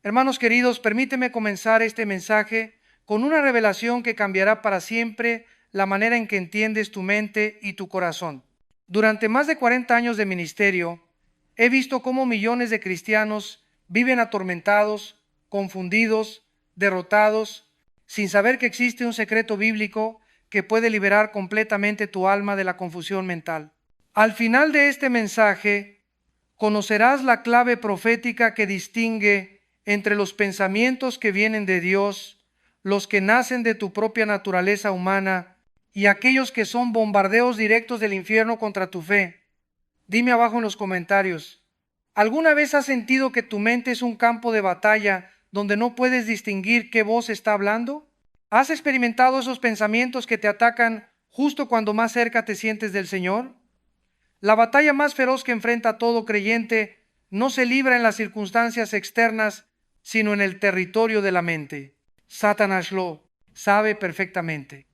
Hermanos queridos, permíteme comenzar este mensaje con una revelación que cambiará para siempre la manera en que entiendes tu mente y tu corazón. Durante más de 40 años de ministerio, he visto cómo millones de cristianos viven atormentados, confundidos, derrotados, sin saber que existe un secreto bíblico que puede liberar completamente tu alma de la confusión mental. Al final de este mensaje, conocerás la clave profética que distingue entre los pensamientos que vienen de Dios, los que nacen de tu propia naturaleza humana y aquellos que son bombardeos directos del infierno contra tu fe. Dime abajo en los comentarios, ¿alguna vez has sentido que tu mente es un campo de batalla donde no puedes distinguir qué voz está hablando? ¿Has experimentado esos pensamientos que te atacan justo cuando más cerca te sientes del Señor? La batalla más feroz que enfrenta todo creyente no se libra en las circunstancias externas, sino en el territorio de la mente. Satanás lo sabe perfectamente.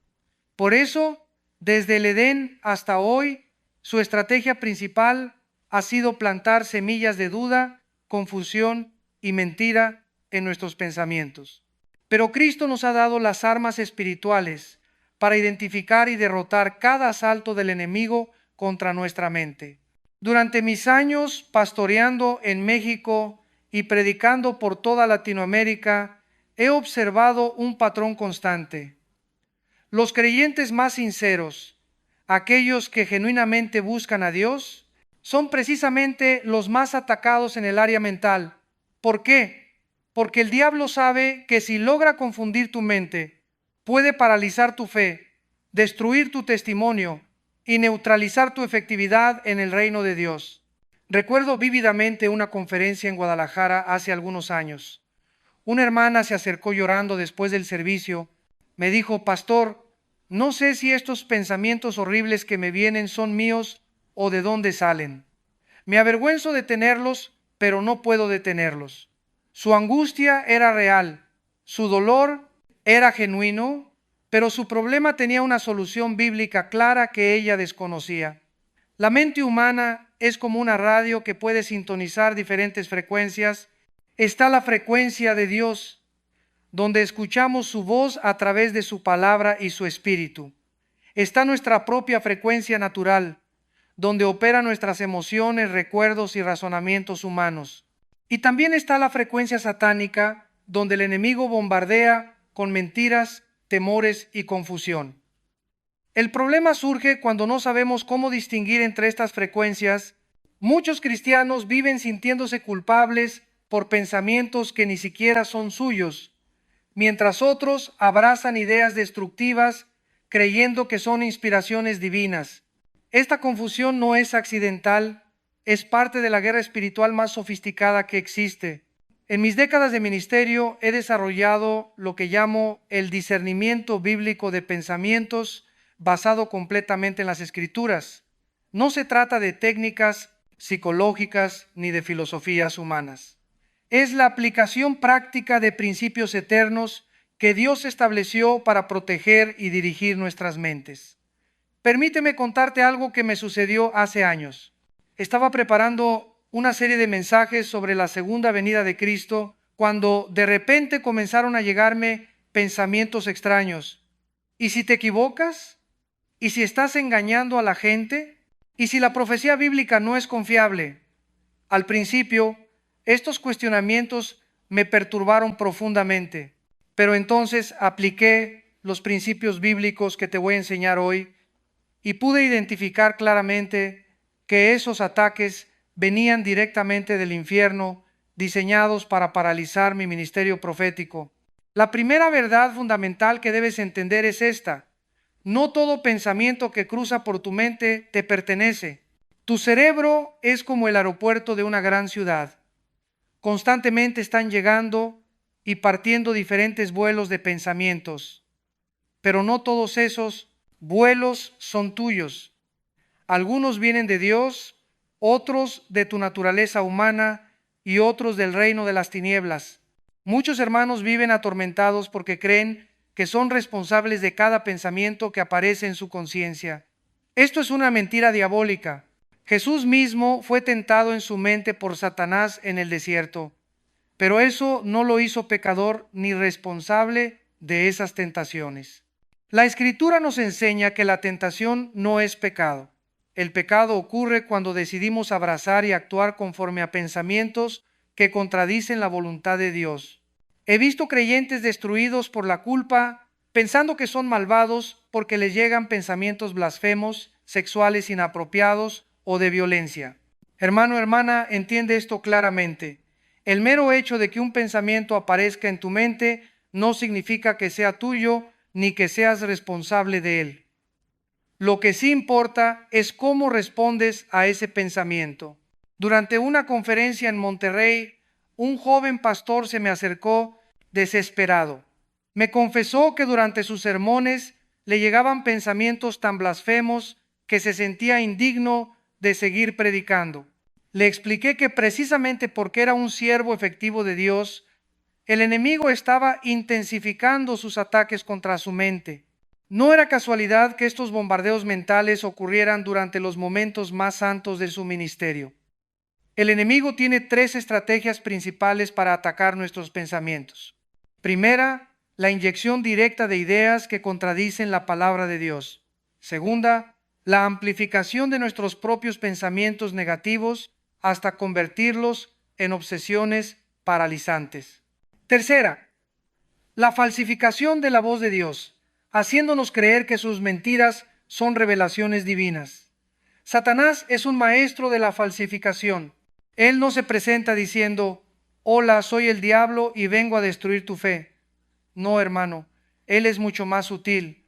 Por eso, desde el Edén hasta hoy, su estrategia principal ha sido plantar semillas de duda, confusión y mentira en nuestros pensamientos. Pero Cristo nos ha dado las armas espirituales para identificar y derrotar cada asalto del enemigo contra nuestra mente. Durante mis años pastoreando en México y predicando por toda Latinoamérica, he observado un patrón constante. Los creyentes más sinceros, aquellos que genuinamente buscan a Dios, son precisamente los más atacados en el área mental. ¿Por qué? Porque el diablo sabe que si logra confundir tu mente, puede paralizar tu fe, destruir tu testimonio y neutralizar tu efectividad en el reino de Dios. Recuerdo vívidamente una conferencia en Guadalajara hace algunos años. Una hermana se acercó llorando después del servicio. Me dijo, pastor, no sé si estos pensamientos horribles que me vienen son míos o de dónde salen. Me avergüenzo de tenerlos, pero no puedo detenerlos. Su angustia era real, su dolor era genuino, pero su problema tenía una solución bíblica clara que ella desconocía. La mente humana es como una radio que puede sintonizar diferentes frecuencias. Está la frecuencia de Dios, donde escuchamos su voz a través de su palabra y su espíritu. Está nuestra propia frecuencia natural, donde operan nuestras emociones, recuerdos y razonamientos humanos. Y también está la frecuencia satánica, donde el enemigo bombardea con mentiras, temores y confusión. El problema surge cuando no sabemos cómo distinguir entre estas frecuencias. Muchos cristianos viven sintiéndose culpables por pensamientos que ni siquiera son suyos, mientras otros abrazan ideas destructivas creyendo que son inspiraciones divinas. Esta confusión no es accidental, es parte de la guerra espiritual más sofisticada que existe. En mis décadas de ministerio he desarrollado lo que llamo el discernimiento bíblico de pensamientos basado completamente en las Escrituras. No se trata de técnicas psicológicas ni de filosofías humanas. Es la aplicación práctica de principios eternos que Dios estableció para proteger y dirigir nuestras mentes. Permíteme contarte algo que me sucedió hace años. Estaba preparando una serie de mensajes sobre la segunda venida de Cristo cuando de repente comenzaron a llegarme pensamientos extraños. ¿Y si te equivocas? ¿Y si estás engañando a la gente? ¿Y si la profecía bíblica no es confiable? Al principio, estos cuestionamientos me perturbaron profundamente, pero entonces apliqué los principios bíblicos que te voy a enseñar hoy y pude identificar claramente que esos ataques venían directamente del infierno, diseñados para paralizar mi ministerio profético. La primera verdad fundamental que debes entender es esta: no todo pensamiento que cruza por tu mente te pertenece. Tu cerebro es como el aeropuerto de una gran ciudad. Constantemente están llegando y partiendo diferentes vuelos de pensamientos, pero no todos esos vuelos son tuyos. Algunos vienen de Dios, otros de tu naturaleza humana y otros del reino de las tinieblas. Muchos hermanos viven atormentados porque creen que son responsables de cada pensamiento que aparece en su conciencia. Esto es una mentira diabólica. Jesús mismo fue tentado en su mente por Satanás en el desierto. pero eso no lo hizo pecador ni responsable de esas tentaciones. La Escritura nos enseña que la tentación no es pecado. El pecado ocurre cuando decidimos abrazar y actuar conforme a pensamientos que contradicen la voluntad de Dios. He visto creyentes destruidos por la culpa, pensando que son malvados porque les llegan pensamientos blasfemos, sexuales inapropiados o de violencia. Hermano, hermana, entiende esto claramente. El mero hecho de que un pensamiento aparezca en tu mente no significa que sea tuyo ni que seas responsable de él. Lo que sí importa es cómo respondes a ese pensamiento. Durante una conferencia en Monterrey, un joven pastor se me acercó desesperado. Me confesó que durante sus sermones le llegaban pensamientos tan blasfemos que se sentía indigno de seguir predicando. Le expliqué que precisamente porque era un siervo efectivo de Dios, el enemigo estaba intensificando sus ataques contra su mente. No era casualidad que estos bombardeos mentales ocurrieran durante los momentos más santos de su ministerio. El enemigo tiene 3 estrategias principales para atacar nuestros pensamientos. Primera, la inyección directa de ideas que contradicen la palabra de Dios. Segunda, la amplificación de nuestros propios pensamientos negativos hasta convertirlos en obsesiones paralizantes. Tercera, la falsificación de la voz de Dios, haciéndonos creer que sus mentiras son revelaciones divinas. Satanás es un maestro de la falsificación. Él no se presenta diciendo, hola, soy el diablo y vengo a destruir tu fe. No, hermano, él es mucho más sutil.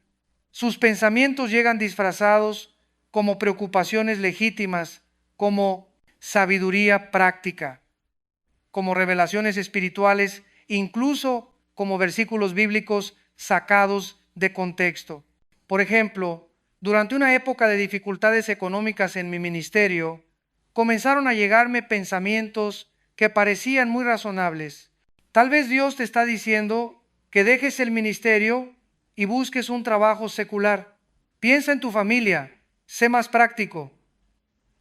Sus pensamientos llegan disfrazados como preocupaciones legítimas, como sabiduría práctica, como revelaciones espirituales, incluso como versículos bíblicos sacados de contexto. Por ejemplo, durante una época de dificultades económicas en mi ministerio, comenzaron a llegarme pensamientos que parecían muy razonables. Tal vez Dios te está diciendo que dejes el ministerio y busques un trabajo secular. Piensa en tu familia, sé más práctico.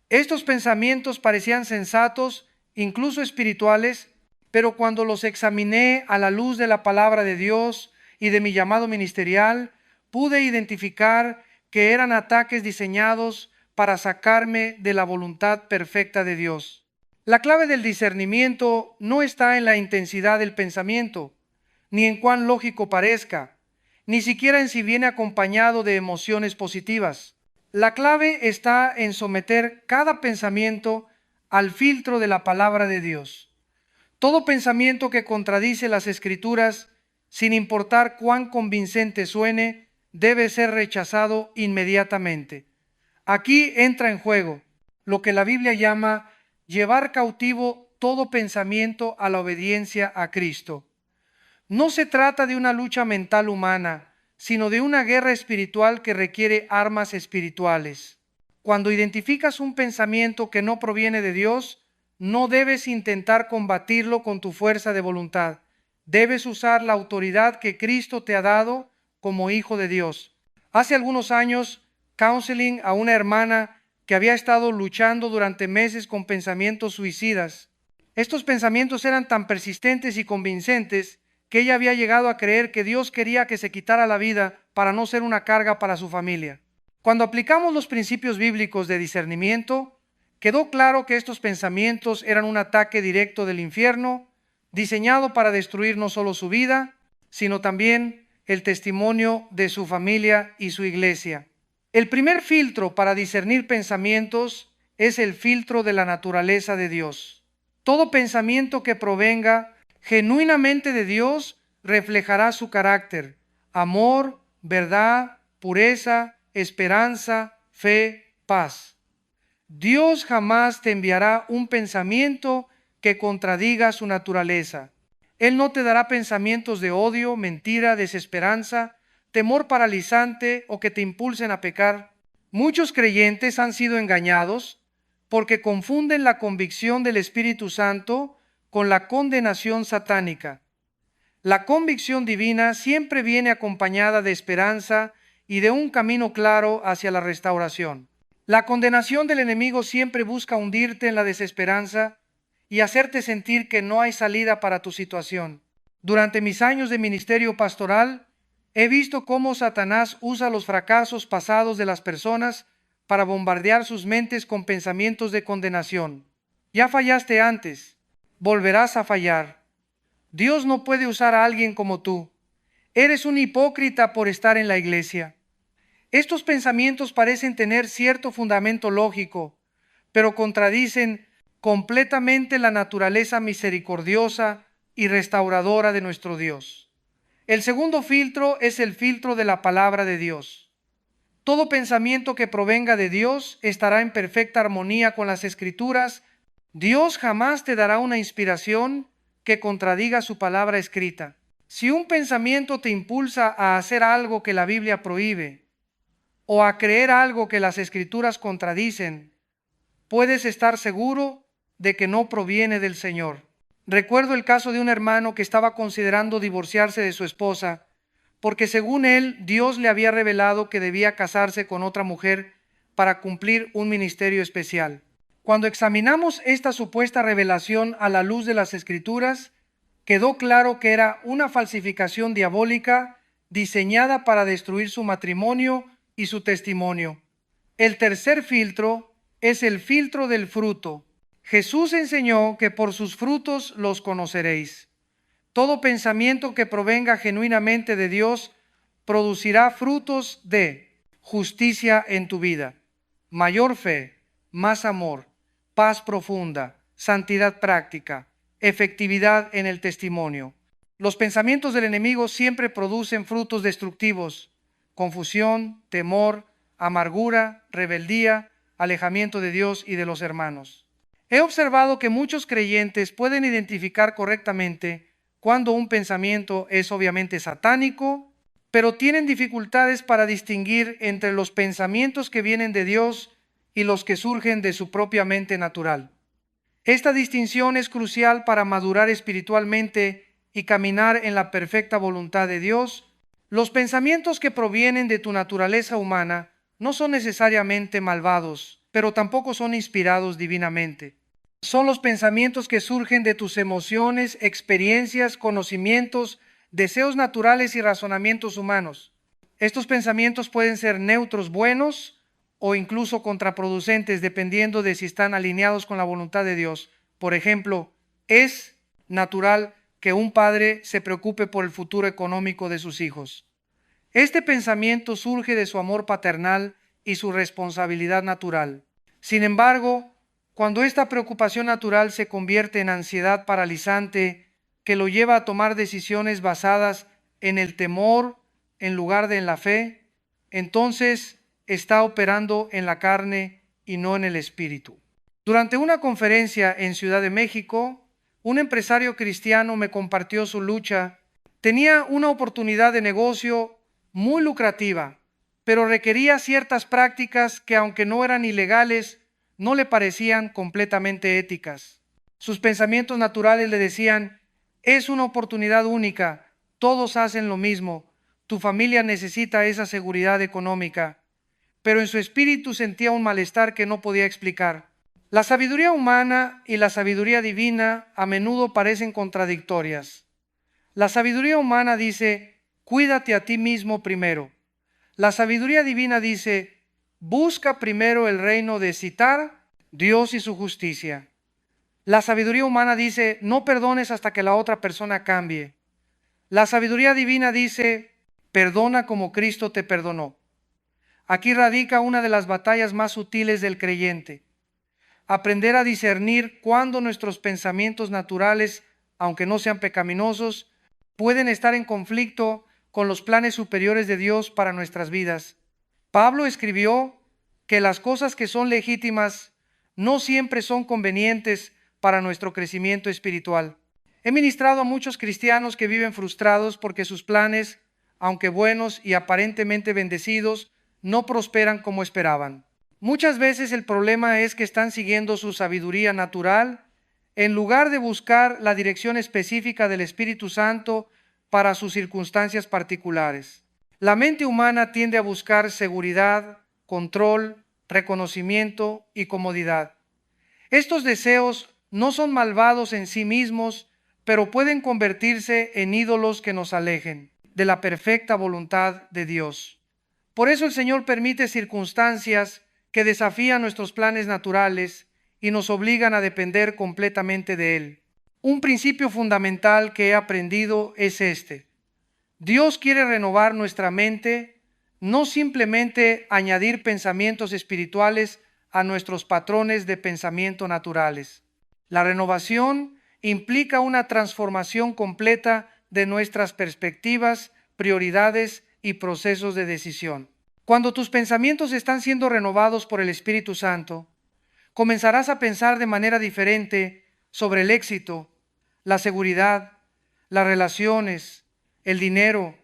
Estos pensamientos parecían sensatos, incluso espirituales, pero cuando los examiné a la luz de la palabra de Dios y de mi llamado ministerial, pude identificar que eran ataques diseñados para sacarme de la voluntad perfecta de Dios. La clave del discernimiento no está en la intensidad del pensamiento, ni en cuán lógico parezca, ni siquiera en si viene acompañado de emociones positivas. La clave está en someter cada pensamiento al filtro de la palabra de Dios. Todo pensamiento que contradice las Escrituras, sin importar cuán convincente suene, debe ser rechazado inmediatamente. Aquí entra en juego lo que la Biblia llama llevar cautivo todo pensamiento a la obediencia a Cristo. No se trata de una lucha mental humana, sino de una guerra espiritual que requiere armas espirituales. Cuando identificas un pensamiento que no proviene de Dios, no debes intentar combatirlo con tu fuerza de voluntad. Debes usar la autoridad que Cristo te ha dado como hijo de Dios. Hace algunos años, counseling a una hermana que había estado luchando durante meses con pensamientos suicidas. Estos pensamientos eran tan persistentes y convincentes que ella había llegado a creer que Dios quería que se quitara la vida para no ser una carga para su familia. Cuando aplicamos los principios bíblicos de discernimiento, quedó claro que estos pensamientos eran un ataque directo del infierno, diseñado para destruir no solo su vida, sino también el testimonio de su familia y su iglesia. El primer filtro para discernir pensamientos es el filtro de la naturaleza de Dios. Todo pensamiento que provenga genuinamente de Dios reflejará su carácter: amor, verdad, pureza, esperanza, fe, paz. Dios jamás te enviará un pensamiento que contradiga su naturaleza. Él no te dará pensamientos de odio, mentira, desesperanza, temor paralizante o que te impulsen a pecar. Muchos creyentes han sido engañados porque confunden la convicción del Espíritu Santo con la condenación satánica. La convicción divina siempre viene acompañada de esperanza y de un camino claro hacia la restauración. La condenación del enemigo siempre busca hundirte en la desesperanza y hacerte sentir que no hay salida para tu situación. Durante mis años de ministerio pastoral, he visto cómo Satanás usa los fracasos pasados de las personas para bombardear sus mentes con pensamientos de condenación. Ya fallaste antes, volverás a fallar. Dios no puede usar a alguien como tú. Eres un hipócrita por estar en la iglesia. Estos pensamientos parecen tener cierto fundamento lógico, pero contradicen completamente la naturaleza misericordiosa y restauradora de nuestro Dios. El segundo filtro es el filtro de la palabra de Dios. Todo pensamiento que provenga de Dios estará en perfecta armonía con las Escrituras. Dios jamás te dará una inspiración que contradiga su palabra escrita. Si un pensamiento te impulsa a hacer algo que la Biblia prohíbe o a creer algo que las Escrituras contradicen, puedes estar seguro de que no proviene del Señor. Recuerdo el caso de un hermano que estaba considerando divorciarse de su esposa, porque según él, Dios le había revelado que debía casarse con otra mujer para cumplir un ministerio especial. Cuando examinamos esta supuesta revelación a la luz de las Escrituras, quedó claro que era una falsificación diabólica diseñada para destruir su matrimonio y su testimonio. El tercer filtro es el filtro del fruto. Jesús enseñó que por sus frutos los conoceréis. Todo pensamiento que provenga genuinamente de Dios producirá frutos de justicia en tu vida, mayor fe, más amor, paz profunda, santidad práctica, efectividad en el testimonio. Los pensamientos del enemigo siempre producen frutos destructivos: confusión, temor, amargura, rebeldía, alejamiento de Dios y de los hermanos. He observado que muchos creyentes pueden identificar correctamente cuando un pensamiento es obviamente satánico, pero tienen dificultades para distinguir entre los pensamientos que vienen de Dios y los que surgen de su propia mente natural. Esta distinción es crucial para madurar espiritualmente y caminar en la perfecta voluntad de Dios. Los pensamientos que provienen de tu naturaleza humana no son necesariamente malvados, pero tampoco son inspirados divinamente. Son los pensamientos que surgen de tus emociones, experiencias, conocimientos, deseos naturales y razonamientos humanos. Estos pensamientos pueden ser neutros, buenos o incluso contraproducentes, dependiendo de si están alineados con la voluntad de Dios. Por ejemplo, es natural que un padre se preocupe por el futuro económico de sus hijos. Este pensamiento surge de su amor paternal y su responsabilidad natural. Sin embargo, cuando esta preocupación natural se convierte en ansiedad paralizante que lo lleva a tomar decisiones basadas en el temor en lugar de en la fe, entonces está operando en la carne y no en el espíritu. Durante una conferencia en Ciudad de México, un empresario cristiano me compartió su lucha. Tenía una oportunidad de negocio muy lucrativa, pero requería ciertas prácticas que, aunque no eran ilegales, no le parecían completamente éticas. Sus pensamientos naturales le decían: es una oportunidad única, todos hacen lo mismo, tu familia necesita esa seguridad económica. Pero en su espíritu sentía un malestar que no podía explicar. La sabiduría humana y la sabiduría divina a menudo parecen contradictorias. La sabiduría humana dice: cuídate a ti mismo primero. La sabiduría divina dice: busca primero el reino de Sitar, Dios y su justicia. La sabiduría humana dice: no perdones hasta que la otra persona cambie. La sabiduría divina dice: perdona como Cristo te perdonó. Aquí radica una de las batallas más sutiles del creyente: aprender a discernir cuándo nuestros pensamientos naturales, aunque no sean pecaminosos, pueden estar en conflicto con los planes superiores de Dios para nuestras vidas. Pablo escribió que las cosas que son legítimas no siempre son convenientes para nuestro crecimiento espiritual. He ministrado a muchos cristianos que viven frustrados porque sus planes, aunque buenos y aparentemente bendecidos, no prosperan como esperaban. Muchas veces el problema es que están siguiendo su sabiduría natural en lugar de buscar la dirección específica del Espíritu Santo para sus circunstancias particulares. La mente humana tiende a buscar seguridad, control, reconocimiento y comodidad. Estos deseos no son malvados en sí mismos, pero pueden convertirse en ídolos que nos alejen de la perfecta voluntad de Dios. Por eso el Señor permite circunstancias que desafían nuestros planes naturales y nos obligan a depender completamente de Él. Un principio fundamental que he aprendido es este: Dios quiere renovar nuestra mente, no simplemente añadir pensamientos espirituales a nuestros patrones de pensamiento naturales. La renovación implica una transformación completa de nuestras perspectivas, prioridades y procesos de decisión. Cuando tus pensamientos están siendo renovados por el Espíritu Santo, comenzarás a pensar de manera diferente sobre el éxito, la seguridad, las relaciones, el dinero,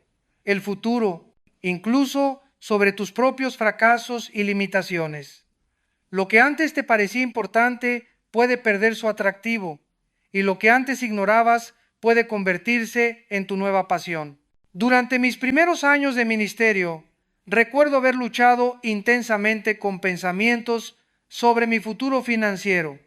el futuro, incluso sobre tus propios fracasos y limitaciones. Lo que antes te parecía importante puede perder su atractivo, y lo que antes ignorabas puede convertirse en tu nueva pasión. Durante mis primeros años de ministerio, recuerdo haber luchado intensamente con pensamientos sobre mi futuro financiero.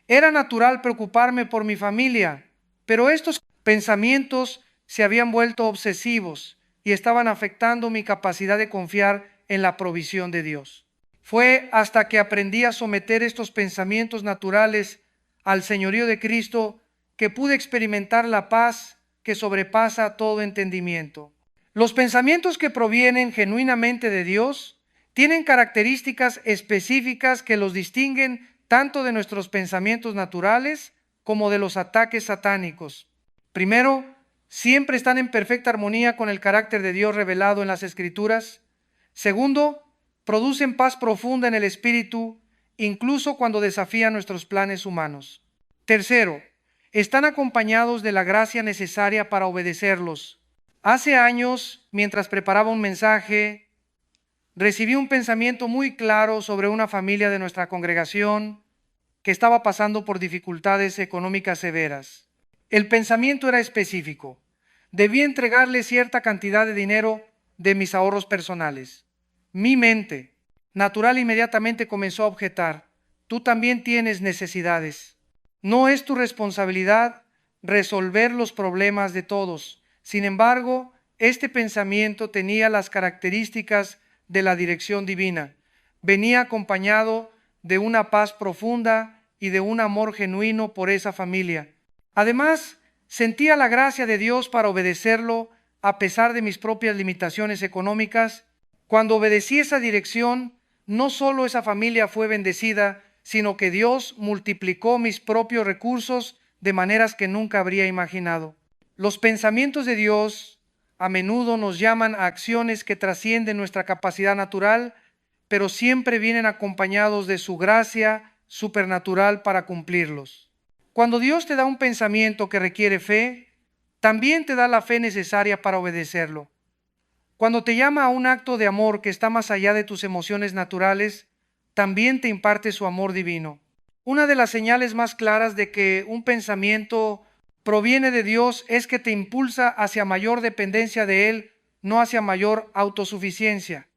Era natural preocuparme por mi familia, pero estos pensamientos se habían vuelto obsesivos y estaban afectando mi capacidad de confiar en la provisión de Dios. Fue hasta que aprendí a someter estos pensamientos naturales al señorío de Cristo que pude experimentar la paz que sobrepasa todo entendimiento. Los pensamientos que provienen genuinamente de Dios tienen características específicas que los distinguen tanto de nuestros pensamientos naturales como de los ataques satánicos. Primero, siempre están en perfecta armonía con el carácter de Dios revelado en las Escrituras. Segundo, producen paz profunda en el espíritu, incluso cuando desafían nuestros planes humanos. Tercero, están acompañados de la gracia necesaria para obedecerlos. Hace años, mientras preparaba un mensaje, recibí un pensamiento muy claro sobre una familia de nuestra congregación que estaba pasando por dificultades económicas severas. El pensamiento era específico. Debía entregarle cierta cantidad de dinero de mis ahorros personales. Mi mente natural inmediatamente comenzó a objetar: tú también tienes necesidades. No es tu responsabilidad resolver los problemas de todos. Sin embargo, este pensamiento tenía las características de la dirección divina. Venía acompañado de una paz profunda y de un amor genuino por esa familia. Además, sentía la gracia de Dios para obedecerlo a pesar de mis propias limitaciones económicas. Cuando obedecí esa dirección, no solo esa familia fue bendecida, sino que Dios multiplicó mis propios recursos de maneras que nunca habría imaginado. Los pensamientos de Dios a menudo nos llaman a acciones que trascienden nuestra capacidad natural, pero siempre vienen acompañados de su gracia supernatural para cumplirlos. Cuando Dios te da un pensamiento que requiere fe, también te da la fe necesaria para obedecerlo. Cuando te llama a un acto de amor que está más allá de tus emociones naturales, también te imparte su amor divino. Una de las señales más claras de que un pensamiento proviene de Dios es que te impulsa hacia mayor dependencia de Él, no hacia mayor autosuficiencia.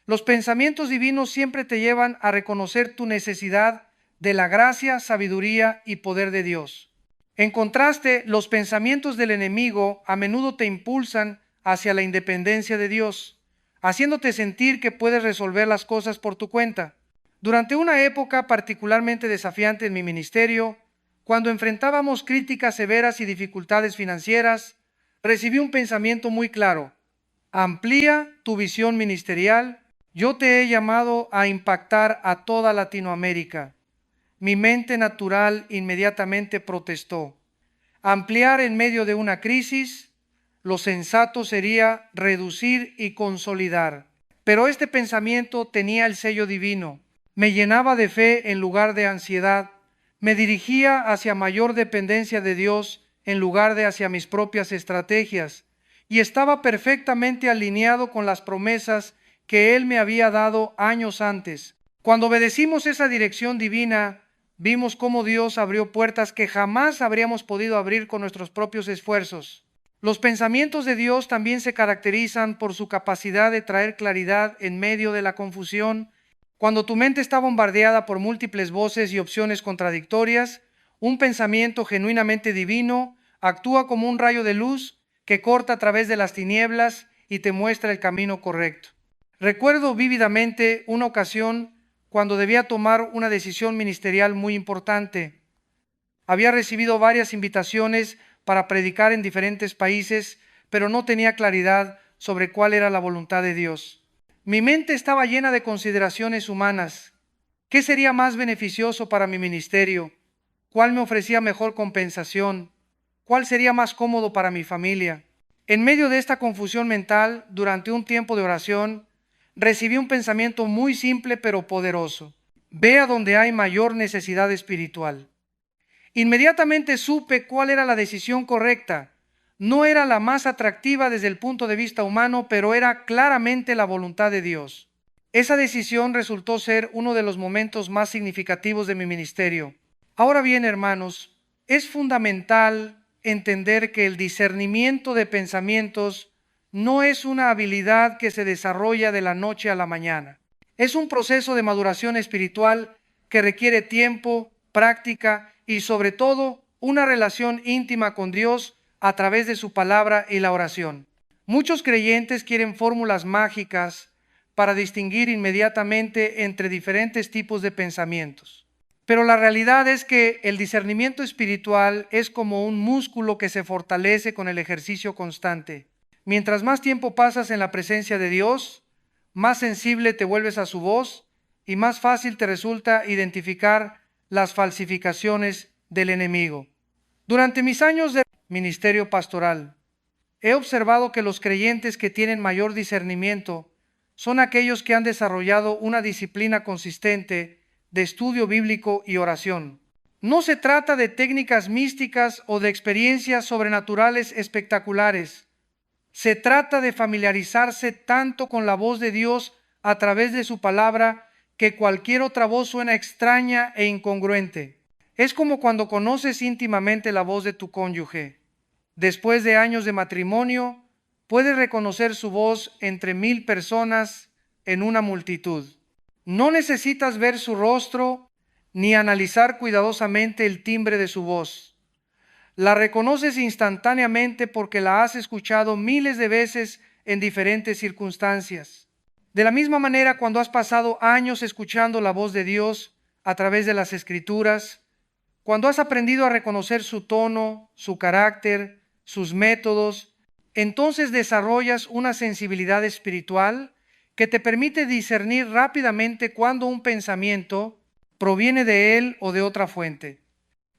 Los pensamientos divinos siempre te llevan a reconocer tu necesidad de la gracia, sabiduría y poder de Dios. En contraste, los pensamientos del enemigo a menudo te impulsan hacia la independencia de Dios, haciéndote sentir que puedes resolver las cosas por tu cuenta. Durante una época particularmente desafiante en mi ministerio, cuando enfrentábamos críticas severas y dificultades financieras, recibí un pensamiento muy claro: amplía tu visión ministerial, yo te he llamado a impactar a toda Latinoamérica. Mi mente natural inmediatamente protestó. Ampliar en medio de una crisis, lo sensato sería reducir y consolidar. Pero este pensamiento tenía el sello divino. Me llenaba de fe en lugar de ansiedad. Me dirigía hacia mayor dependencia de Dios en lugar de hacia mis propias estrategias. Y estaba perfectamente alineado con las promesas que Él me había dado años antes. Cuando obedecimos esa dirección divina, vimos cómo Dios abrió puertas que jamás habríamos podido abrir con nuestros propios esfuerzos. Los pensamientos de Dios también se caracterizan por su capacidad de traer claridad en medio de la confusión. Cuando tu mente está bombardeada por múltiples voces y opciones contradictorias, Un pensamiento genuinamente divino actúa como un rayo de luz que corta a través de las tinieblas y te muestra el camino correcto. Recuerdo vívidamente una ocasión cuando debía tomar una decisión ministerial muy importante. Había recibido varias invitaciones para predicar en diferentes países, pero no tenía claridad sobre cuál era la voluntad de Dios. Mi mente estaba llena de consideraciones humanas. ¿Qué sería más beneficioso para mi ministerio? ¿Cuál me ofrecía mejor compensación? ¿Cuál sería más cómodo para mi familia? En medio de esta confusión mental, durante un tiempo de oración, recibí un pensamiento muy simple pero poderoso. Ve a donde hay mayor necesidad espiritual. Inmediatamente supe cuál era la decisión correcta. No era la más atractiva desde el punto de vista humano, pero era claramente la voluntad de Dios. Esa decisión resultó ser uno de los momentos más significativos de mi ministerio. Ahora bien, hermanos, es fundamental entender que el discernimiento de pensamientos no es una habilidad que se desarrolla de la noche a la mañana. Es un proceso de maduración espiritual que requiere tiempo, práctica y sobre todo una relación íntima con Dios a través de su palabra y la oración. Muchos creyentes quieren fórmulas mágicas para distinguir inmediatamente entre diferentes tipos de pensamientos. Pero la realidad es que el discernimiento espiritual es como un músculo que se fortalece con el ejercicio constante. Mientras más tiempo pasas en la presencia de Dios, más sensible te vuelves a su voz y más fácil te resulta identificar las falsificaciones del enemigo. Durante mis años de ministerio pastoral, he observado que los creyentes que tienen mayor discernimiento son aquellos que han desarrollado una disciplina consistente de estudio bíblico y oración. No se trata de técnicas místicas o de experiencias sobrenaturales espectaculares. Se trata de familiarizarse tanto con la voz de Dios a través de su palabra que cualquier otra voz suena extraña e incongruente. Es como cuando conoces íntimamente la voz de tu cónyuge. Después de años de matrimonio, puedes reconocer su voz entre 1000 personas en una multitud. No necesitas ver su rostro ni analizar cuidadosamente el timbre de su voz. La reconoces instantáneamente porque la has escuchado miles de veces en diferentes circunstancias. De la misma manera, cuando has pasado años escuchando la voz de Dios a través de las Escrituras, cuando has aprendido a reconocer su tono, su carácter, sus métodos, entonces desarrollas una sensibilidad espiritual que te permite discernir rápidamente cuando un pensamiento proviene de él o de otra fuente.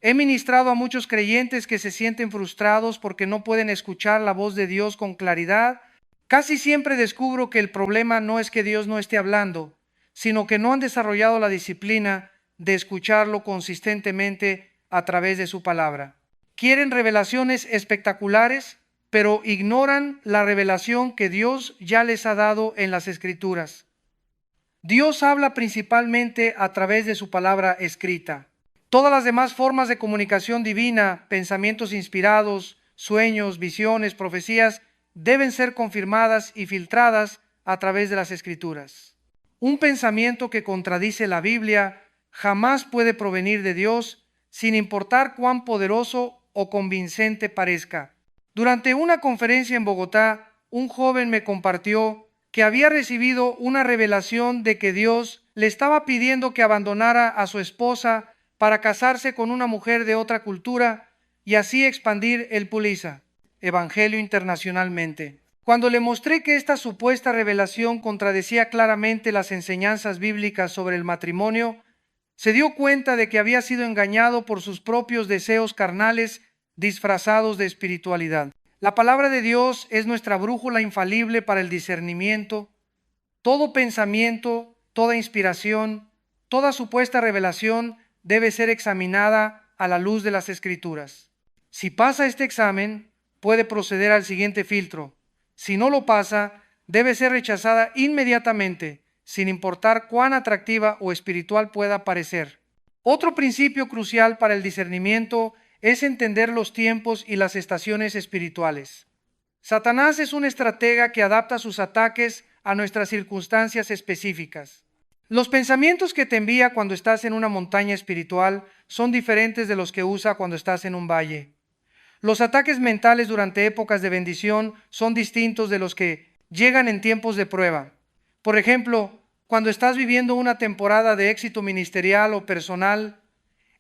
He ministrado a muchos creyentes que se sienten frustrados porque no pueden escuchar la voz de Dios con claridad. Casi siempre descubro que el problema no es que Dios no esté hablando, sino que no han desarrollado la disciplina de escucharlo consistentemente a través de su palabra. Quieren revelaciones espectaculares, pero ignoran la revelación que Dios ya les ha dado en las Escrituras. Dios habla principalmente a través de su palabra escrita. Todas las demás formas de comunicación divina, pensamientos inspirados, sueños, visiones, profecías, deben ser confirmadas y filtradas a través de las Escrituras. Un pensamiento que contradice la Biblia jamás puede provenir de Dios, sin importar cuán poderoso o convincente parezca. Durante una conferencia en Bogotá, un joven me compartió que había recibido una revelación de que Dios le estaba pidiendo que abandonara a su esposa para casarse con una mujer de otra cultura y así expandir el Pulisa, Evangelio internacionalmente. Cuando le mostré que esta supuesta revelación contradecía claramente las enseñanzas bíblicas sobre el matrimonio, se dio cuenta de que había sido engañado por sus propios deseos carnales disfrazados de espiritualidad. La palabra de Dios es nuestra brújula infalible para el discernimiento. Todo pensamiento, toda inspiración, toda supuesta revelación debe ser examinada a la luz de las Escrituras. Si pasa este examen, puede proceder al siguiente filtro. Si no lo pasa, debe ser rechazada inmediatamente, sin importar cuán atractiva o espiritual pueda parecer. Otro principio crucial para el discernimiento es entender los tiempos y las estaciones espirituales. Satanás es un estratega que adapta sus ataques a nuestras circunstancias específicas. Los pensamientos que te envía cuando estás en una montaña espiritual son diferentes de los que usa cuando estás en un valle. Los ataques mentales durante épocas de bendición son distintos de los que llegan en tiempos de prueba. Por ejemplo, cuando estás viviendo una temporada de éxito ministerial o personal,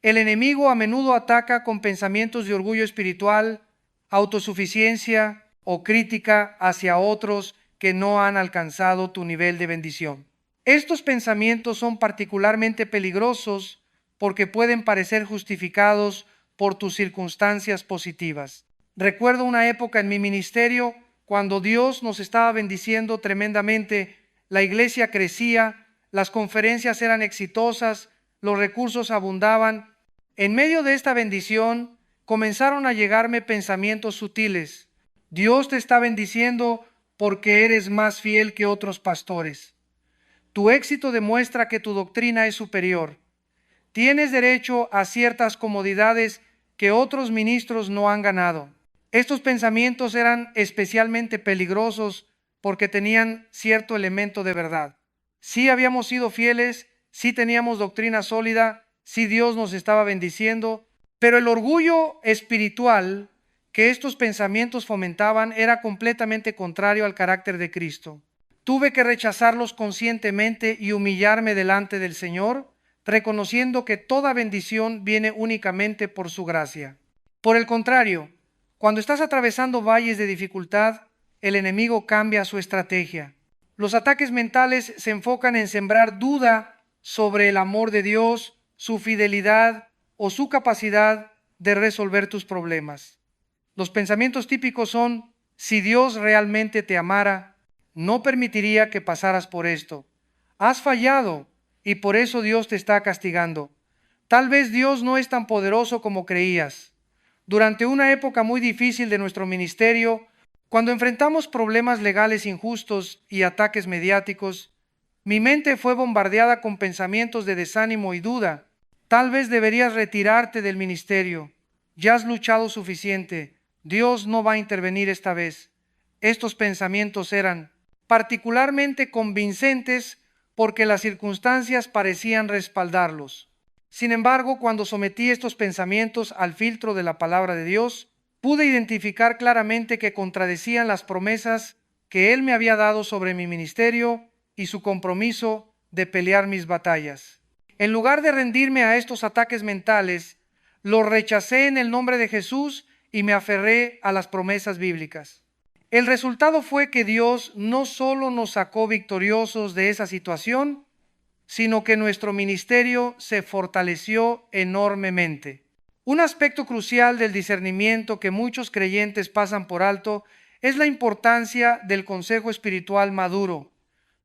el enemigo a menudo ataca con pensamientos de orgullo espiritual, autosuficiencia o crítica hacia otros que no han alcanzado tu nivel de bendición. Estos pensamientos son particularmente peligrosos porque pueden parecer justificados por tus circunstancias positivas. Recuerdo una época en mi ministerio cuando Dios nos estaba bendiciendo tremendamente, la iglesia crecía, las conferencias eran exitosas, los recursos abundaban. En medio de esta bendición comenzaron a llegarme pensamientos sutiles. Dios te está bendiciendo porque eres más fiel que otros pastores. Tu éxito demuestra que tu doctrina es superior. Tienes derecho a ciertas comodidades que otros ministros no han ganado. Estos pensamientos eran especialmente peligrosos porque tenían cierto elemento de verdad. Sí habíamos sido fieles, sí teníamos doctrina sólida, sí Dios nos estaba bendiciendo, pero el orgullo espiritual que estos pensamientos fomentaban era completamente contrario al carácter de Cristo. Tuve que rechazarlos conscientemente y humillarme delante del Señor, reconociendo que toda bendición viene únicamente por su gracia. Por el contrario, cuando estás atravesando valles de dificultad, el enemigo cambia su estrategia. Los ataques mentales se enfocan en sembrar duda sobre el amor de Dios, su fidelidad o su capacidad de resolver tus problemas. Los pensamientos típicos son: si Dios realmente te amara, no permitiría que pasaras por esto. Has fallado y por eso Dios te está castigando. Tal vez Dios no es tan poderoso como creías. Durante una época muy difícil de nuestro ministerio, cuando enfrentamos problemas legales injustos y ataques mediáticos, mi mente fue bombardeada con pensamientos de desánimo y duda. Tal vez deberías retirarte del ministerio. Ya has luchado suficiente. Dios no va a intervenir esta vez. Estos pensamientos eran particularmente convincentes porque las circunstancias parecían respaldarlos. Sin embargo, cuando sometí estos pensamientos al filtro de la palabra de Dios, pude identificar claramente que contradecían las promesas que Él me había dado sobre mi ministerio y su compromiso de pelear mis batallas. En lugar de rendirme a estos ataques mentales, los rechacé en el nombre de Jesús y me aferré a las promesas bíblicas. El resultado fue que Dios no solo nos sacó victoriosos de esa situación, sino que nuestro ministerio se fortaleció enormemente. Un aspecto crucial del discernimiento que muchos creyentes pasan por alto es la importancia del consejo espiritual maduro.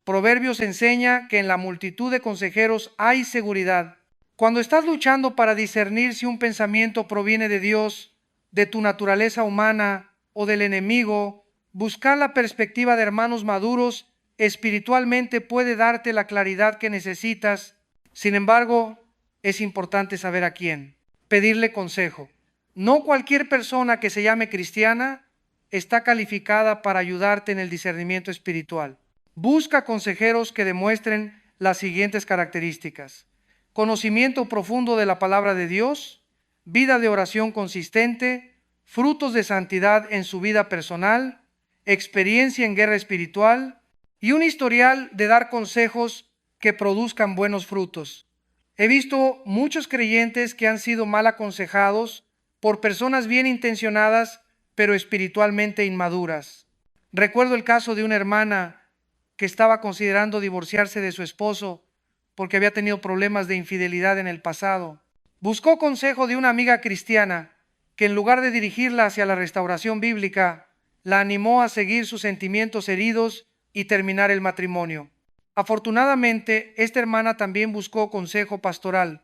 Proverbios enseña que en la multitud de consejeros hay seguridad. Cuando estás luchando para discernir si un pensamiento proviene de Dios, de tu naturaleza humana o del enemigo, buscar la perspectiva de hermanos maduros espiritualmente puede darte la claridad que necesitas. Sin embargo, es importante saber a quién pedirle consejo. No cualquier persona que se llame cristiana está calificada para ayudarte en el discernimiento espiritual. Busca consejeros que demuestren las siguientes características: conocimiento profundo de la palabra de Dios, vida de oración consistente, frutos de santidad en su vida personal, experiencia en guerra espiritual y un historial de dar consejos que produzcan buenos frutos. He visto muchos creyentes que han sido mal aconsejados por personas bien intencionadas, pero espiritualmente inmaduras. Recuerdo el caso de una hermana que estaba considerando divorciarse de su esposo porque había tenido problemas de infidelidad en el pasado. Buscó consejo de una amiga cristiana que, en lugar de dirigirla hacia la restauración bíblica, la animó a seguir sus sentimientos heridos y terminar el matrimonio. Afortunadamente, esta hermana también buscó consejo pastoral.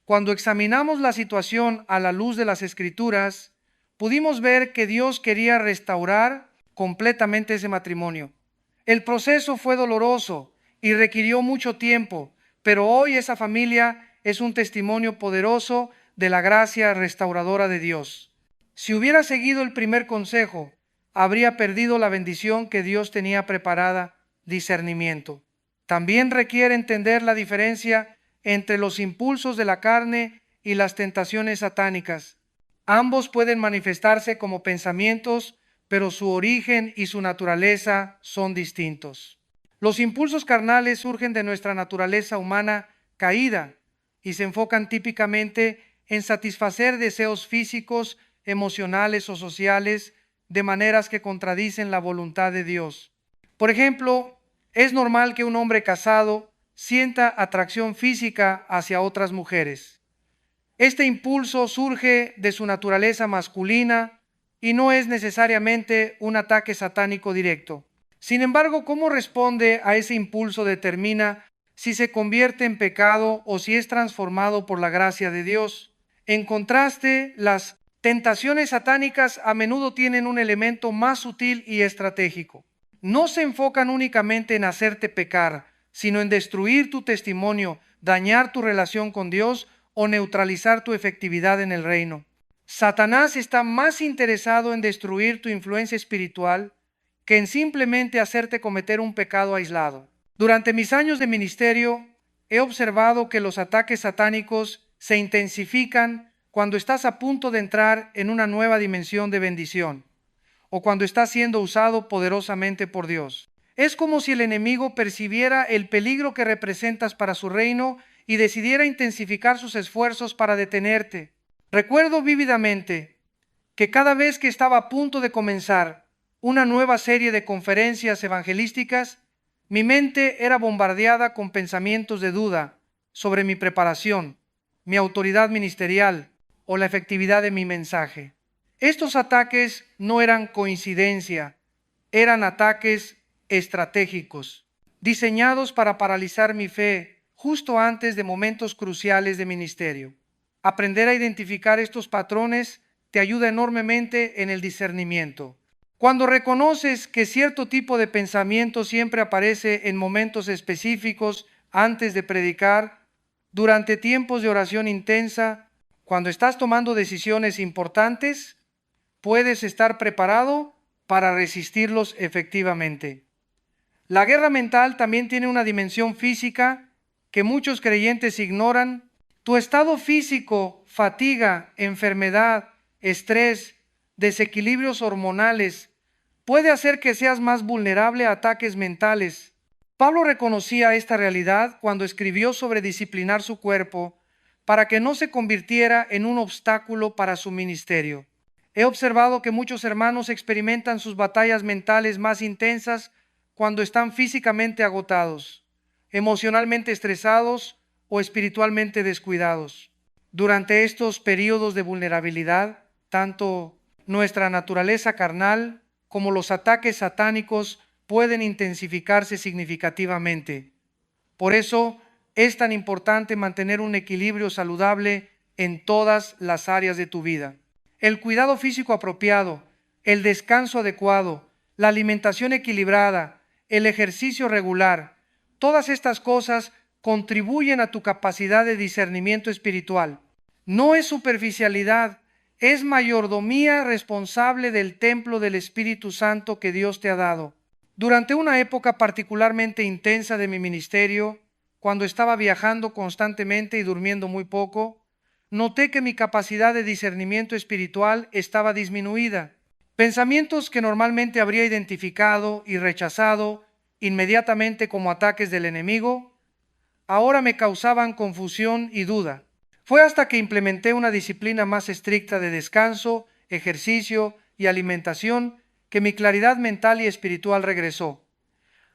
Cuando examinamos la situación a la luz de las Escrituras, pudimos ver que Dios quería restaurar completamente ese matrimonio. El proceso fue doloroso y requirió mucho tiempo, pero hoy esa familia es un testimonio poderoso de la gracia restauradora de Dios. Si hubiera seguido el primer consejo, habría perdido la bendición que Dios tenía preparada: discernimiento. También requiere entender la diferencia entre los impulsos de la carne y las tentaciones satánicas. Ambos pueden manifestarse como pensamientos, pero su origen y su naturaleza son distintos. Los impulsos carnales surgen de nuestra naturaleza humana caída y se enfocan típicamente en satisfacer deseos físicos, emocionales o sociales de maneras que contradicen la voluntad de Dios. Por ejemplo, es normal que un hombre casado sienta atracción física hacia otras mujeres. Este impulso surge de su naturaleza masculina y no es necesariamente un ataque satánico directo. Sin embargo, cómo responde a ese impulso determina si se convierte en pecado o si es transformado por la gracia de Dios. En contraste, las tentaciones satánicas a menudo tienen un elemento más sutil y estratégico. No se enfocan únicamente en hacerte pecar, sino en destruir tu testimonio, dañar tu relación con Dios o neutralizar tu efectividad en el reino. Satanás está más interesado en destruir tu influencia espiritual que en simplemente hacerte cometer un pecado aislado. Durante mis años de ministerio, he observado que los ataques satánicos se intensifican cuando estás a punto de entrar en una nueva dimensión de bendición o cuando estás siendo usado poderosamente por Dios. Es como si el enemigo percibiera el peligro que representas para su reino y decidiera intensificar sus esfuerzos para detenerte. Recuerdo vívidamente que cada vez que estaba a punto de comenzar una nueva serie de conferencias evangelísticas, mi mente era bombardeada con pensamientos de duda sobre mi preparación, mi autoridad ministerial o la efectividad de mi mensaje. Estos ataques no eran coincidencia, eran ataques estratégicos, diseñados para paralizar mi fe justo antes de momentos cruciales de ministerio. Aprender a identificar estos patrones te ayuda enormemente en el discernimiento. Cuando reconoces que cierto tipo de pensamiento siempre aparece en momentos específicos antes de predicar, durante tiempos de oración intensa, cuando estás tomando decisiones importantes, puedes estar preparado para resistirlos efectivamente. La guerra mental también tiene una dimensión física que muchos creyentes ignoran. Tu estado físico, fatiga, enfermedad, estrés, desequilibrios hormonales, puede hacer que seas más vulnerable a ataques mentales. Pablo reconocía esta realidad cuando escribió sobre disciplinar su cuerpo para que no se convirtiera en un obstáculo para su ministerio. He observado que muchos hermanos experimentan sus batallas mentales más intensas cuando están físicamente agotados, emocionalmente estresados o espiritualmente descuidados. Durante estos periodos de vulnerabilidad, tanto nuestra naturaleza carnal como los ataques satánicos pueden intensificarse significativamente. Por eso es tan importante mantener un equilibrio saludable en todas las áreas de tu vida. El cuidado físico apropiado, el descanso adecuado, la alimentación equilibrada, el ejercicio regular, todas estas cosas contribuyen a tu capacidad de discernimiento espiritual. No es superficialidad, es mayordomía responsable del templo del Espíritu Santo que Dios te ha dado. Durante una época particularmente intensa de mi ministerio, cuando estaba viajando constantemente y durmiendo muy poco, noté que mi capacidad de discernimiento espiritual estaba disminuida. Pensamientos que normalmente habría identificado y rechazado inmediatamente como ataques del enemigo, ahora me causaban confusión y duda. Fue hasta que implementé una disciplina más estricta de descanso, ejercicio y alimentación que mi claridad mental y espiritual regresó.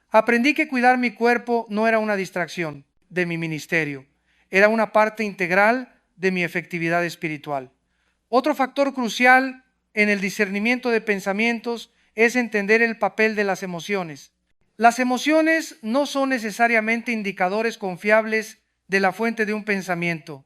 Aprendí que cuidar mi cuerpo no era una distracción de mi ministerio, era una parte integral de mi efectividad espiritual. Otro factor crucial en el discernimiento de pensamientos es entender el papel de las emociones. Las emociones no son necesariamente indicadores confiables de la fuente de un pensamiento.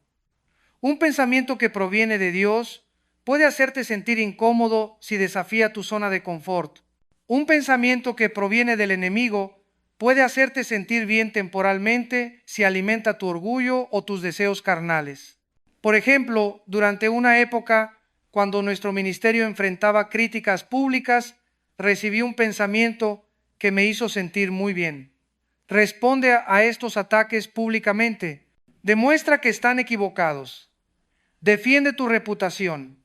Un pensamiento que proviene de Dios puede hacerte sentir incómodo si desafía tu zona de confort. Un pensamiento que proviene del enemigo puede hacerte sentir bien temporalmente si alimenta tu orgullo o tus deseos carnales. Por ejemplo, durante una época, cuando nuestro ministerio enfrentaba críticas públicas, recibí un pensamiento que me hizo sentir muy bien. Responde a estos ataques públicamente. Demuestra que están equivocados. Defiende tu reputación.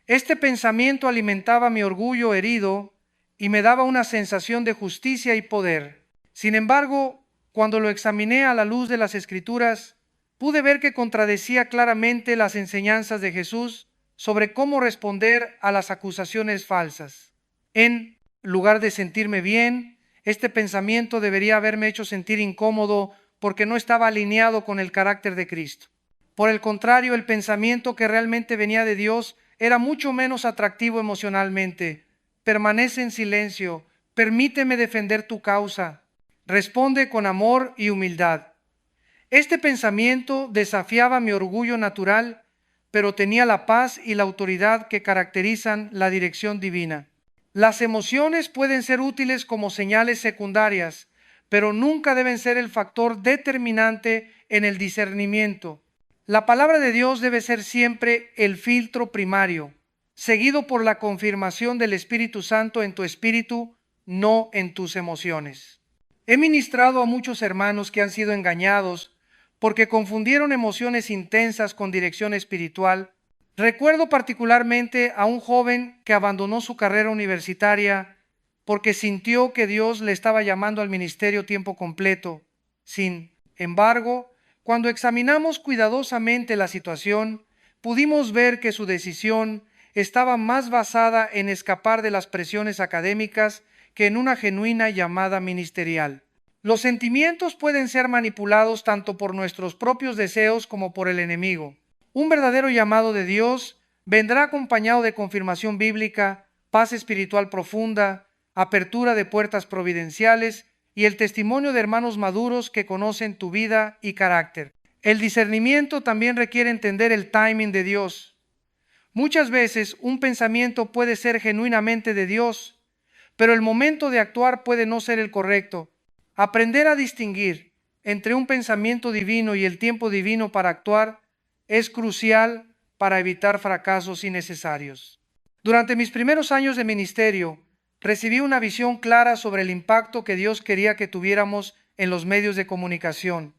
Este pensamiento alimentaba mi orgullo herido y me daba una sensación de justicia y poder. Sin embargo, cuando lo examiné a la luz de las Escrituras, pude ver que contradecía claramente las enseñanzas de Jesús sobre cómo responder a las acusaciones falsas. En lugar de sentirme bien, este pensamiento debería haberme hecho sentir incómodo porque no estaba alineado con el carácter de Cristo. Por el contrario, el pensamiento que realmente venía de Dios era mucho menos atractivo emocionalmente. Permanece en silencio, permíteme defender tu causa. Responde con amor y humildad. Este pensamiento desafiaba mi orgullo natural, pero tenía la paz y la autoridad que caracterizan la dirección divina. Las emociones pueden ser útiles como señales secundarias, pero nunca deben ser el factor determinante en el discernimiento. La palabra de Dios debe ser siempre el filtro primario, seguido por la confirmación del Espíritu Santo en tu espíritu, no en tus emociones. He ministrado a muchos hermanos que han sido engañados porque confundieron emociones intensas con dirección espiritual. Recuerdo particularmente a un joven que abandonó su carrera universitaria porque sintió que Dios le estaba llamando al ministerio tiempo completo. Sin embargo, cuando examinamos cuidadosamente la situación, pudimos ver que su decisión estaba más basada en escapar de las presiones académicas que en una genuina llamada ministerial. Los sentimientos pueden ser manipulados tanto por nuestros propios deseos como por el enemigo. Un verdadero llamado de Dios vendrá acompañado de confirmación bíblica, paz espiritual profunda, apertura de puertas providenciales y el testimonio de hermanos maduros que conocen tu vida y carácter. El discernimiento también requiere entender el timing de Dios. Muchas veces un pensamiento puede ser genuinamente de Dios, pero el momento de actuar puede no ser el correcto. Aprender a distinguir entre un pensamiento divino y el tiempo divino para actuar es crucial para evitar fracasos innecesarios. Durante mis primeros años de ministerio, recibí una visión clara sobre el impacto que Dios quería que tuviéramos en los medios de comunicación.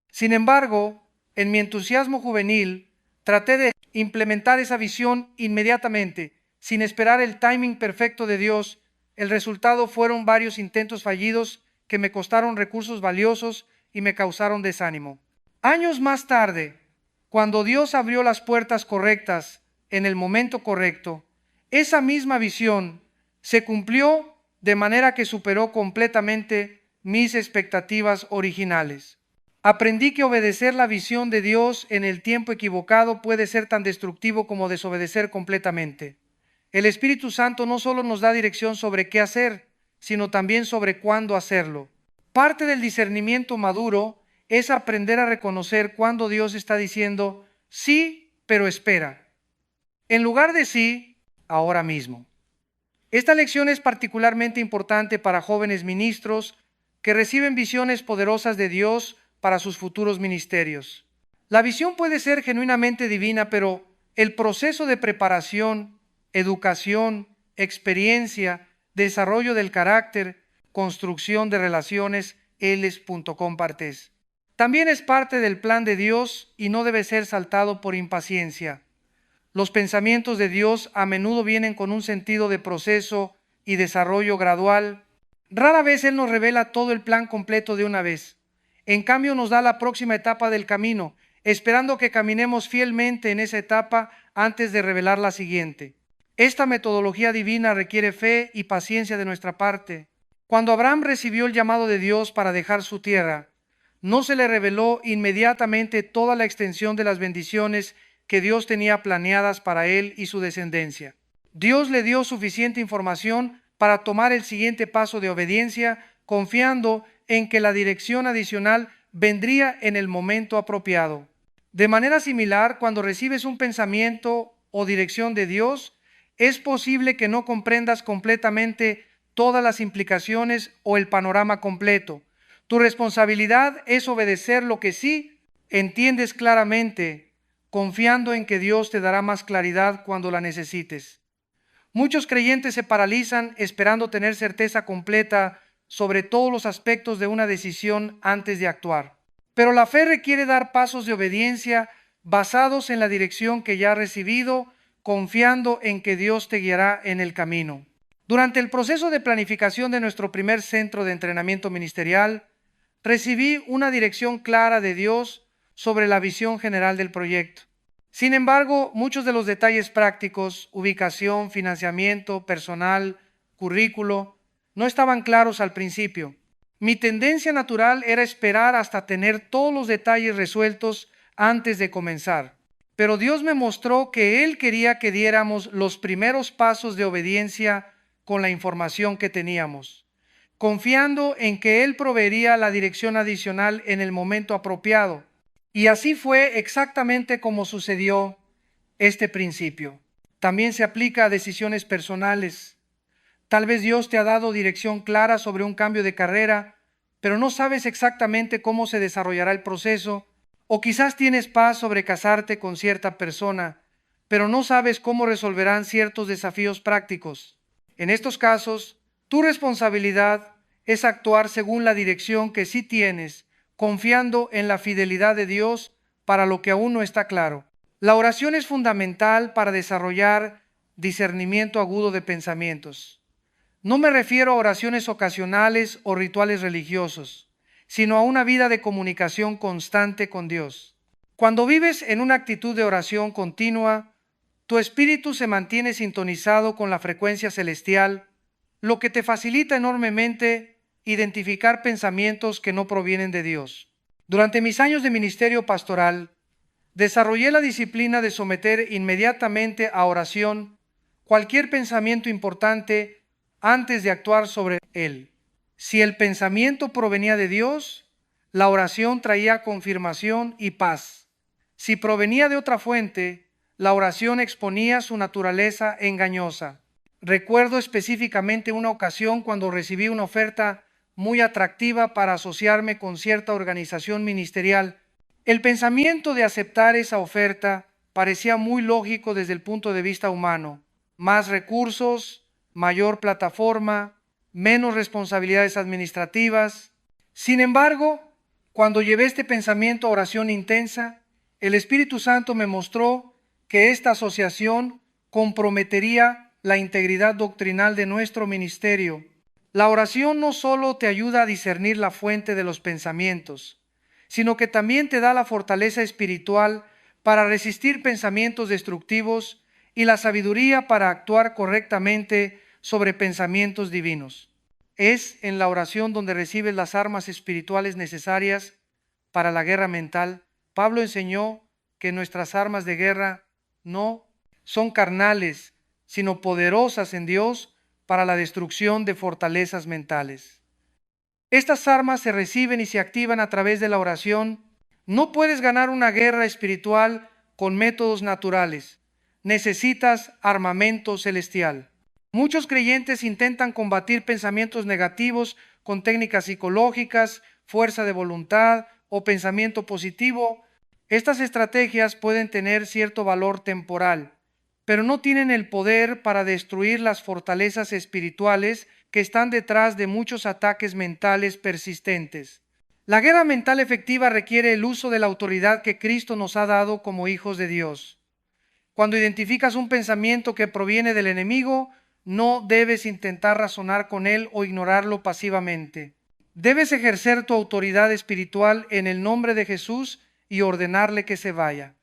Sin embargo, en mi entusiasmo juvenil, traté de implementar esa visión inmediatamente, sin esperar el timing perfecto de Dios. El resultado fueron varios intentos fallidos que me costaron recursos valiosos y me causaron desánimo. Años más tarde, cuando Dios abrió las puertas correctas en el momento correcto, esa misma visión se cumplió de manera que superó completamente mis expectativas originales. Aprendí que obedecer la visión de Dios en el tiempo equivocado puede ser tan destructivo como desobedecer completamente. El Espíritu Santo no solo nos da dirección sobre qué hacer, sino también sobre cuándo hacerlo. Parte del discernimiento maduro es aprender a reconocer cuando Dios está diciendo sí, pero espera, en lugar de sí, ahora mismo. Esta lección es particularmente importante para jóvenes ministros que reciben visiones poderosas de Dios para sus futuros ministerios. La visión puede ser genuinamente divina, pero el proceso de preparación, educación, experiencia, desarrollo del carácter, construcción de relaciones, eles.com/partes. También es parte del plan de Dios y no debe ser saltado por impaciencia. Los pensamientos de Dios a menudo vienen con un sentido de proceso y desarrollo gradual. Rara vez Él nos revela todo el plan completo de una vez. En cambio, nos da la próxima etapa del camino, esperando que caminemos fielmente en esa etapa antes de revelar la siguiente. Esta metodología divina requiere fe y paciencia de nuestra parte. Cuando Abraham recibió el llamado de Dios para dejar su tierra, no se le reveló inmediatamente toda la extensión de las bendiciones que Dios tenía planeadas para él y su descendencia. Dios le dio suficiente información para tomar el siguiente paso de obediencia, confiando en que la dirección adicional vendría en el momento apropiado. De manera similar, cuando recibes un pensamiento o dirección de Dios, es posible que no comprendas completamente todas las implicaciones o el panorama completo. Tu responsabilidad es obedecer lo que sí entiendes claramente, confiando en que Dios te dará más claridad cuando la necesites. Muchos creyentes se paralizan esperando tener certeza completa sobre todos los aspectos de una decisión antes de actuar. Pero la fe requiere dar pasos de obediencia basados en la dirección que ya has recibido, confiando en que Dios te guiará en el camino. Durante el proceso de planificación de nuestro primer centro de entrenamiento ministerial, recibí una dirección clara de Dios sobre la visión general del proyecto. Sin embargo, muchos de los detalles prácticos, ubicación, financiamiento, personal, currículo, no estaban claros al principio. Mi tendencia natural era esperar hasta tener todos los detalles resueltos antes de comenzar. Pero Dios me mostró que Él quería que diéramos los primeros pasos de obediencia con la información que teníamos, confiando en que Él proveería la dirección adicional en el momento apropiado. Y así fue exactamente como sucedió este principio. También se aplica a decisiones personales. Tal vez Dios te ha dado dirección clara sobre un cambio de carrera, pero no sabes exactamente cómo se desarrollará el proceso, o quizás tienes paz sobre casarte con cierta persona, pero no sabes cómo resolverán ciertos desafíos prácticos. En estos casos, tu responsabilidad es actuar según la dirección que sí tienes, confiando en la fidelidad de Dios para lo que aún no está claro. La oración es fundamental para desarrollar discernimiento agudo de pensamientos. No me refiero a oraciones ocasionales o rituales religiosos, sino a una vida de comunicación constante con Dios. Cuando vives en una actitud de oración continua, tu espíritu se mantiene sintonizado con la frecuencia celestial, lo que te facilita enormemente identificar pensamientos que no provienen de Dios. Durante mis años de ministerio pastoral, desarrollé la disciplina de someter inmediatamente a oración cualquier pensamiento importante antes de actuar sobre él. Si el pensamiento provenía de Dios, la oración traía confirmación y paz. Si provenía de otra fuente, la oración exponía su naturaleza engañosa. Recuerdo específicamente una ocasión cuando recibí una oferta muy atractiva para asociarme con cierta organización ministerial. El pensamiento de aceptar esa oferta parecía muy lógico desde el punto de vista humano. Más recursos, mayor plataforma, menos responsabilidades administrativas. Sin embargo, cuando llevé este pensamiento a oración intensa, el Espíritu Santo me mostró que esta asociación comprometería la integridad doctrinal de nuestro ministerio. La oración no solo te ayuda a discernir la fuente de los pensamientos, sino que también te da la fortaleza espiritual para resistir pensamientos destructivos y la sabiduría para actuar correctamente sobre pensamientos divinos. Es en la oración donde recibes las armas espirituales necesarias para la guerra mental. Pablo enseñó que nuestras armas de guerra no son carnales, sino poderosas en Dios para la destrucción de fortalezas mentales. Estas armas se reciben y se activan a través de la oración. No puedes ganar una guerra espiritual con métodos naturales. Necesitas armamento celestial. Muchos creyentes intentan combatir pensamientos negativos con técnicas psicológicas, fuerza de voluntad o pensamiento positivo. Estas estrategias pueden tener cierto valor temporal, pero no tienen el poder para destruir las fortalezas espirituales que están detrás de muchos ataques mentales persistentes. La guerra mental efectiva requiere el uso de la autoridad que Cristo nos ha dado como hijos de Dios. Cuando identificas un pensamiento que proviene del enemigo, no debes intentar razonar con él o ignorarlo pasivamente. Debes ejercer tu autoridad espiritual en el nombre de Jesús y ordenarle que se vaya.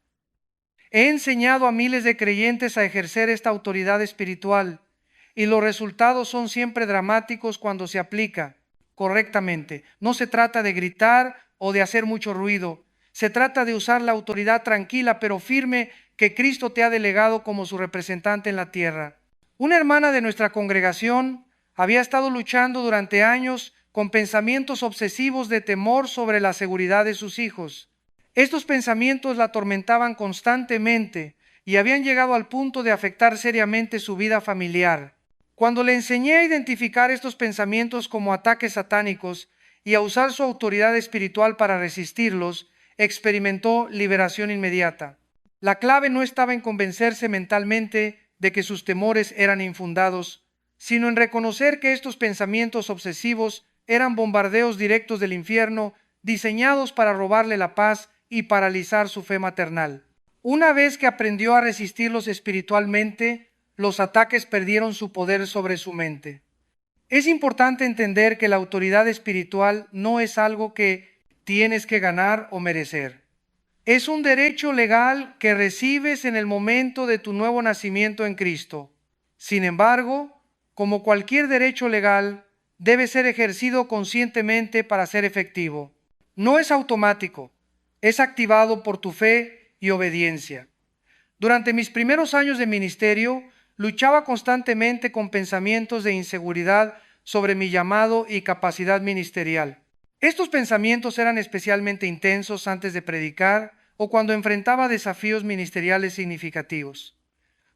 He enseñado a miles de creyentes a ejercer esta autoridad espiritual y los resultados son siempre dramáticos cuando se aplica correctamente. No se trata de gritar o de hacer mucho ruido. Se trata de usar la autoridad tranquila pero firme que Cristo te ha delegado como su representante en la tierra. Una hermana de nuestra congregación había estado luchando durante años con pensamientos obsesivos de temor sobre la seguridad de sus hijos. Estos pensamientos la atormentaban constantemente y habían llegado al punto de afectar seriamente su vida familiar. Cuando le enseñé a identificar estos pensamientos como ataques satánicos y a usar su autoridad espiritual para resistirlos, experimentó liberación inmediata. La clave no estaba en convencerse mentalmente de que sus temores eran infundados, sino en reconocer que estos pensamientos obsesivos eran bombardeos directos del infierno diseñados para robarle la paz y paralizar su fe maternal. Una vez que aprendió a resistirlos espiritualmente, los ataques perdieron su poder sobre su mente. Es importante entender que la autoridad espiritual no es algo que tienes que ganar o merecer. Es un derecho legal que recibes en el momento de tu nuevo nacimiento en Cristo. Sin embargo, como cualquier derecho legal, debe ser ejercido conscientemente para ser efectivo. No es automático, es activado por tu fe y obediencia. Durante mis primeros años de ministerio, luchaba constantemente con pensamientos de inseguridad sobre mi llamado y capacidad ministerial. Estos pensamientos eran especialmente intensos antes de predicar o cuando enfrentaba desafíos ministeriales significativos.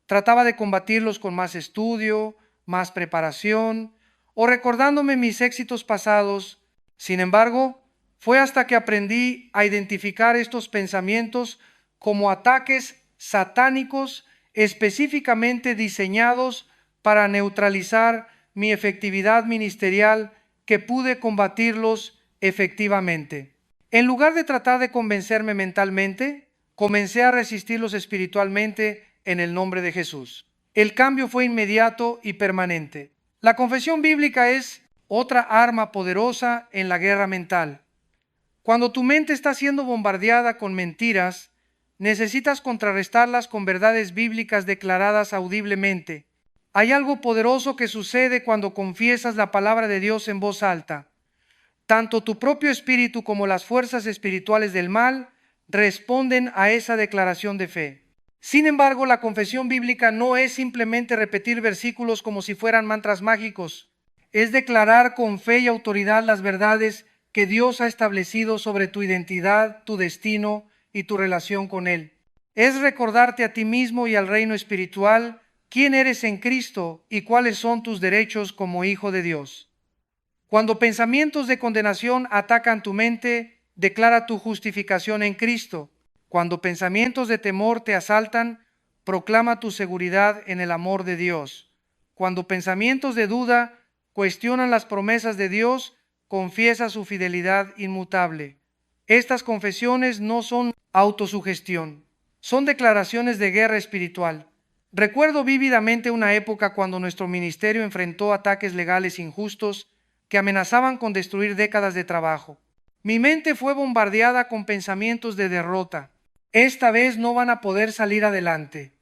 Trataba de combatirlos con más estudio, más preparación o recordándome mis éxitos pasados. Sin embargo, fue hasta que aprendí a identificar estos pensamientos como ataques satánicos específicamente diseñados para neutralizar mi efectividad ministerial que pude combatirlos efectivamente. En lugar de tratar de convencerme mentalmente, comencé a resistirlos espiritualmente en el nombre de Jesús. El cambio fue inmediato y permanente. La confesión bíblica es otra arma poderosa en la guerra mental. Cuando tu mente está siendo bombardeada con mentiras, necesitas contrarrestarlas con verdades bíblicas declaradas audiblemente. Hay algo poderoso que sucede cuando confiesas la palabra de Dios en voz alta. Tanto tu propio espíritu como las fuerzas espirituales del mal responden a esa declaración de fe. Sin embargo, la confesión bíblica no es simplemente repetir versículos como si fueran mantras mágicos. Es declarar con fe y autoridad las verdades que Dios ha establecido sobre tu identidad, tu destino y tu relación con Él. Es recordarte a ti mismo y al reino espiritual quién eres en Cristo y cuáles son tus derechos como hijo de Dios. Cuando pensamientos de condenación atacan tu mente, declara tu justificación en Cristo. Cuando pensamientos de temor te asaltan, proclama tu seguridad en el amor de Dios. Cuando pensamientos de duda cuestionan las promesas de Dios, confiesa su fidelidad inmutable. Estas confesiones no son autosugestión, son declaraciones de guerra espiritual. Recuerdo vívidamente una época cuando nuestro ministerio enfrentó ataques legales injustos que amenazaban con destruir décadas de trabajo. Mi mente fue bombardeada con pensamientos de derrota. Esta vez no van a poder salir adelante.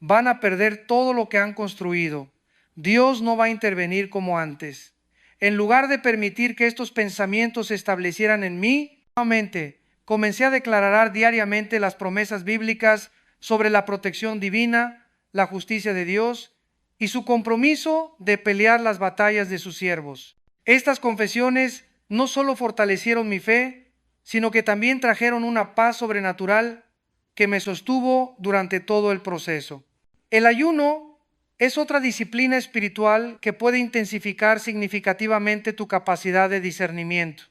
Van a perder todo lo que han construido. Dios no va a intervenir como antes. En lugar de permitir que estos pensamientos se establecieran en mí, nuevamente comencé a declarar diariamente las promesas bíblicas sobre la protección divina, la justicia de Dios y su compromiso de pelear las batallas de sus siervos. Estas confesiones no solo fortalecieron mi fe, sino que también trajeron una paz sobrenatural que me sostuvo durante todo el proceso. El ayuno es otra disciplina espiritual que puede intensificar significativamente tu capacidad de discernimiento.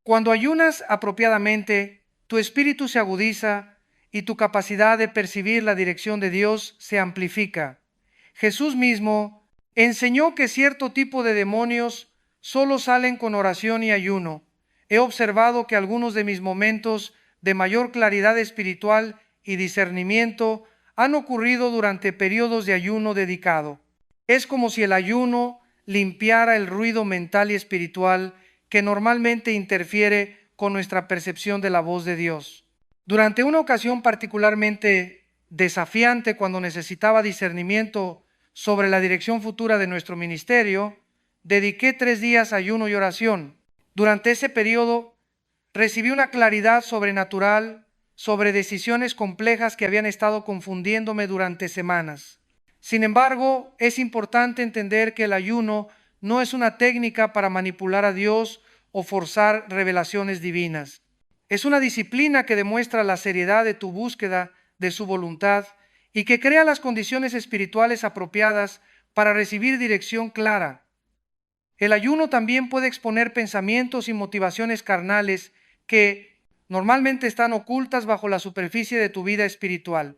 Cuando ayunas apropiadamente, tu espíritu se agudiza y tu capacidad de percibir la dirección de Dios se amplifica. Jesús mismo enseñó que cierto tipo de demonios solo salen con oración y ayuno. He observado que algunos de mis momentos de mayor claridad espiritual y discernimiento han ocurrido durante periodos de ayuno dedicado. Es como si el ayuno limpiara el ruido mental y espiritual que normalmente interfiere con nuestra percepción de la voz de Dios. Durante una ocasión particularmente desafiante, cuando necesitaba discernimiento sobre la dirección futura de nuestro ministerio, dediqué 3 días a ayuno y oración. Durante ese periodo recibí una claridad sobrenatural sobre decisiones complejas que habían estado confundiéndome durante semanas. Sin embargo, es importante entender que el ayuno no es una técnica para manipular a Dios o forzar revelaciones divinas. Es una disciplina que demuestra la seriedad de tu búsqueda de su voluntad y que crea las condiciones espirituales apropiadas para recibir dirección clara. El ayuno también puede exponer pensamientos y motivaciones carnales que normalmente están ocultas bajo la superficie de tu vida espiritual.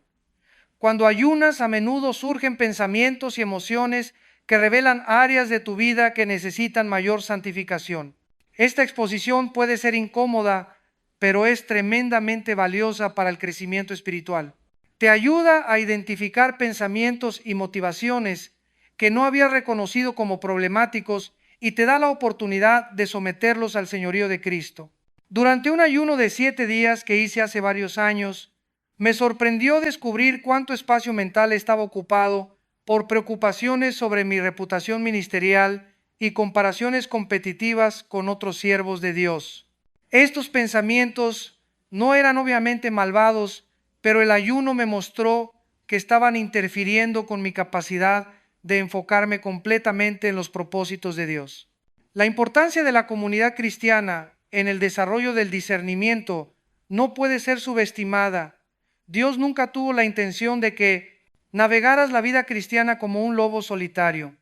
Cuando ayunas, a menudo surgen pensamientos y emociones que revelan áreas de tu vida que necesitan mayor santificación. Esta exposición puede ser incómoda, pero es tremendamente valiosa para el crecimiento espiritual. Te ayuda a identificar pensamientos y motivaciones que no habías reconocido como problemáticos y te da la oportunidad de someterlos al señorío de Cristo. Durante un ayuno de 7 días que hice hace varios años, me sorprendió descubrir cuánto espacio mental estaba ocupado por preocupaciones sobre mi reputación ministerial y comparaciones competitivas con otros siervos de Dios. Estos pensamientos no eran obviamente malvados, pero el ayuno me mostró que estaban interfiriendo con mi capacidad de enfocarme completamente en los propósitos de Dios. La importancia de la comunidad cristiana en el desarrollo del discernimiento no puede ser subestimada. Dios nunca tuvo la intención de que navegaras la vida cristiana como un lobo solitario.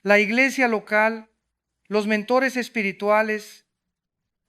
La iglesia local, los mentores espirituales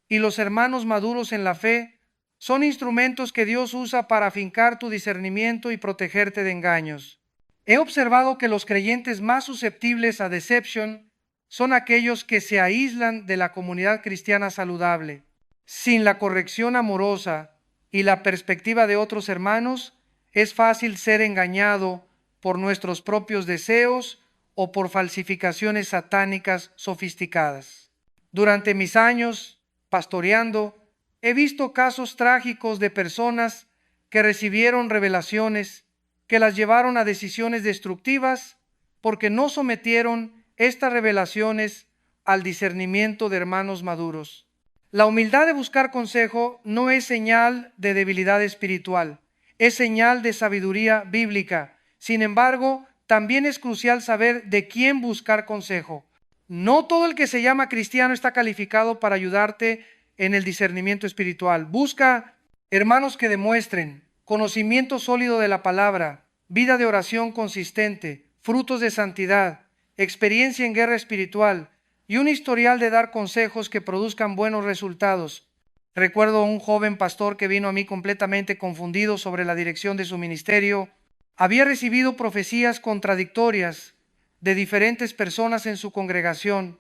y los hermanos maduros en la fe son instrumentos que Dios usa para afincar tu discernimiento y protegerte de engaños. He observado que los creyentes más susceptibles a decepción son aquellos que se aíslan de la comunidad cristiana saludable. Sin la corrección amorosa y la perspectiva de otros hermanos, es fácil ser engañado por nuestros propios deseos o por falsificaciones satánicas sofisticadas. Durante mis años pastoreando, he visto casos trágicos de personas que recibieron revelaciones que las llevaron a decisiones destructivas porque no sometieron estas revelaciones al discernimiento de hermanos maduros. La humildad de buscar consejo no es señal de debilidad espiritual, es señal de sabiduría bíblica. Sin embargo, también es crucial saber de quién buscar consejo. No todo el que se llama cristiano está calificado para ayudarte en el discernimiento espiritual. Busca hermanos que demuestren conocimiento sólido de la palabra, vida de oración consistente, frutos de santidad, experiencia en guerra espiritual y un historial de dar consejos que produzcan buenos resultados. Recuerdo a un joven pastor que vino a mí completamente confundido sobre la dirección de su ministerio. Había recibido profecías contradictorias de diferentes personas en su congregación,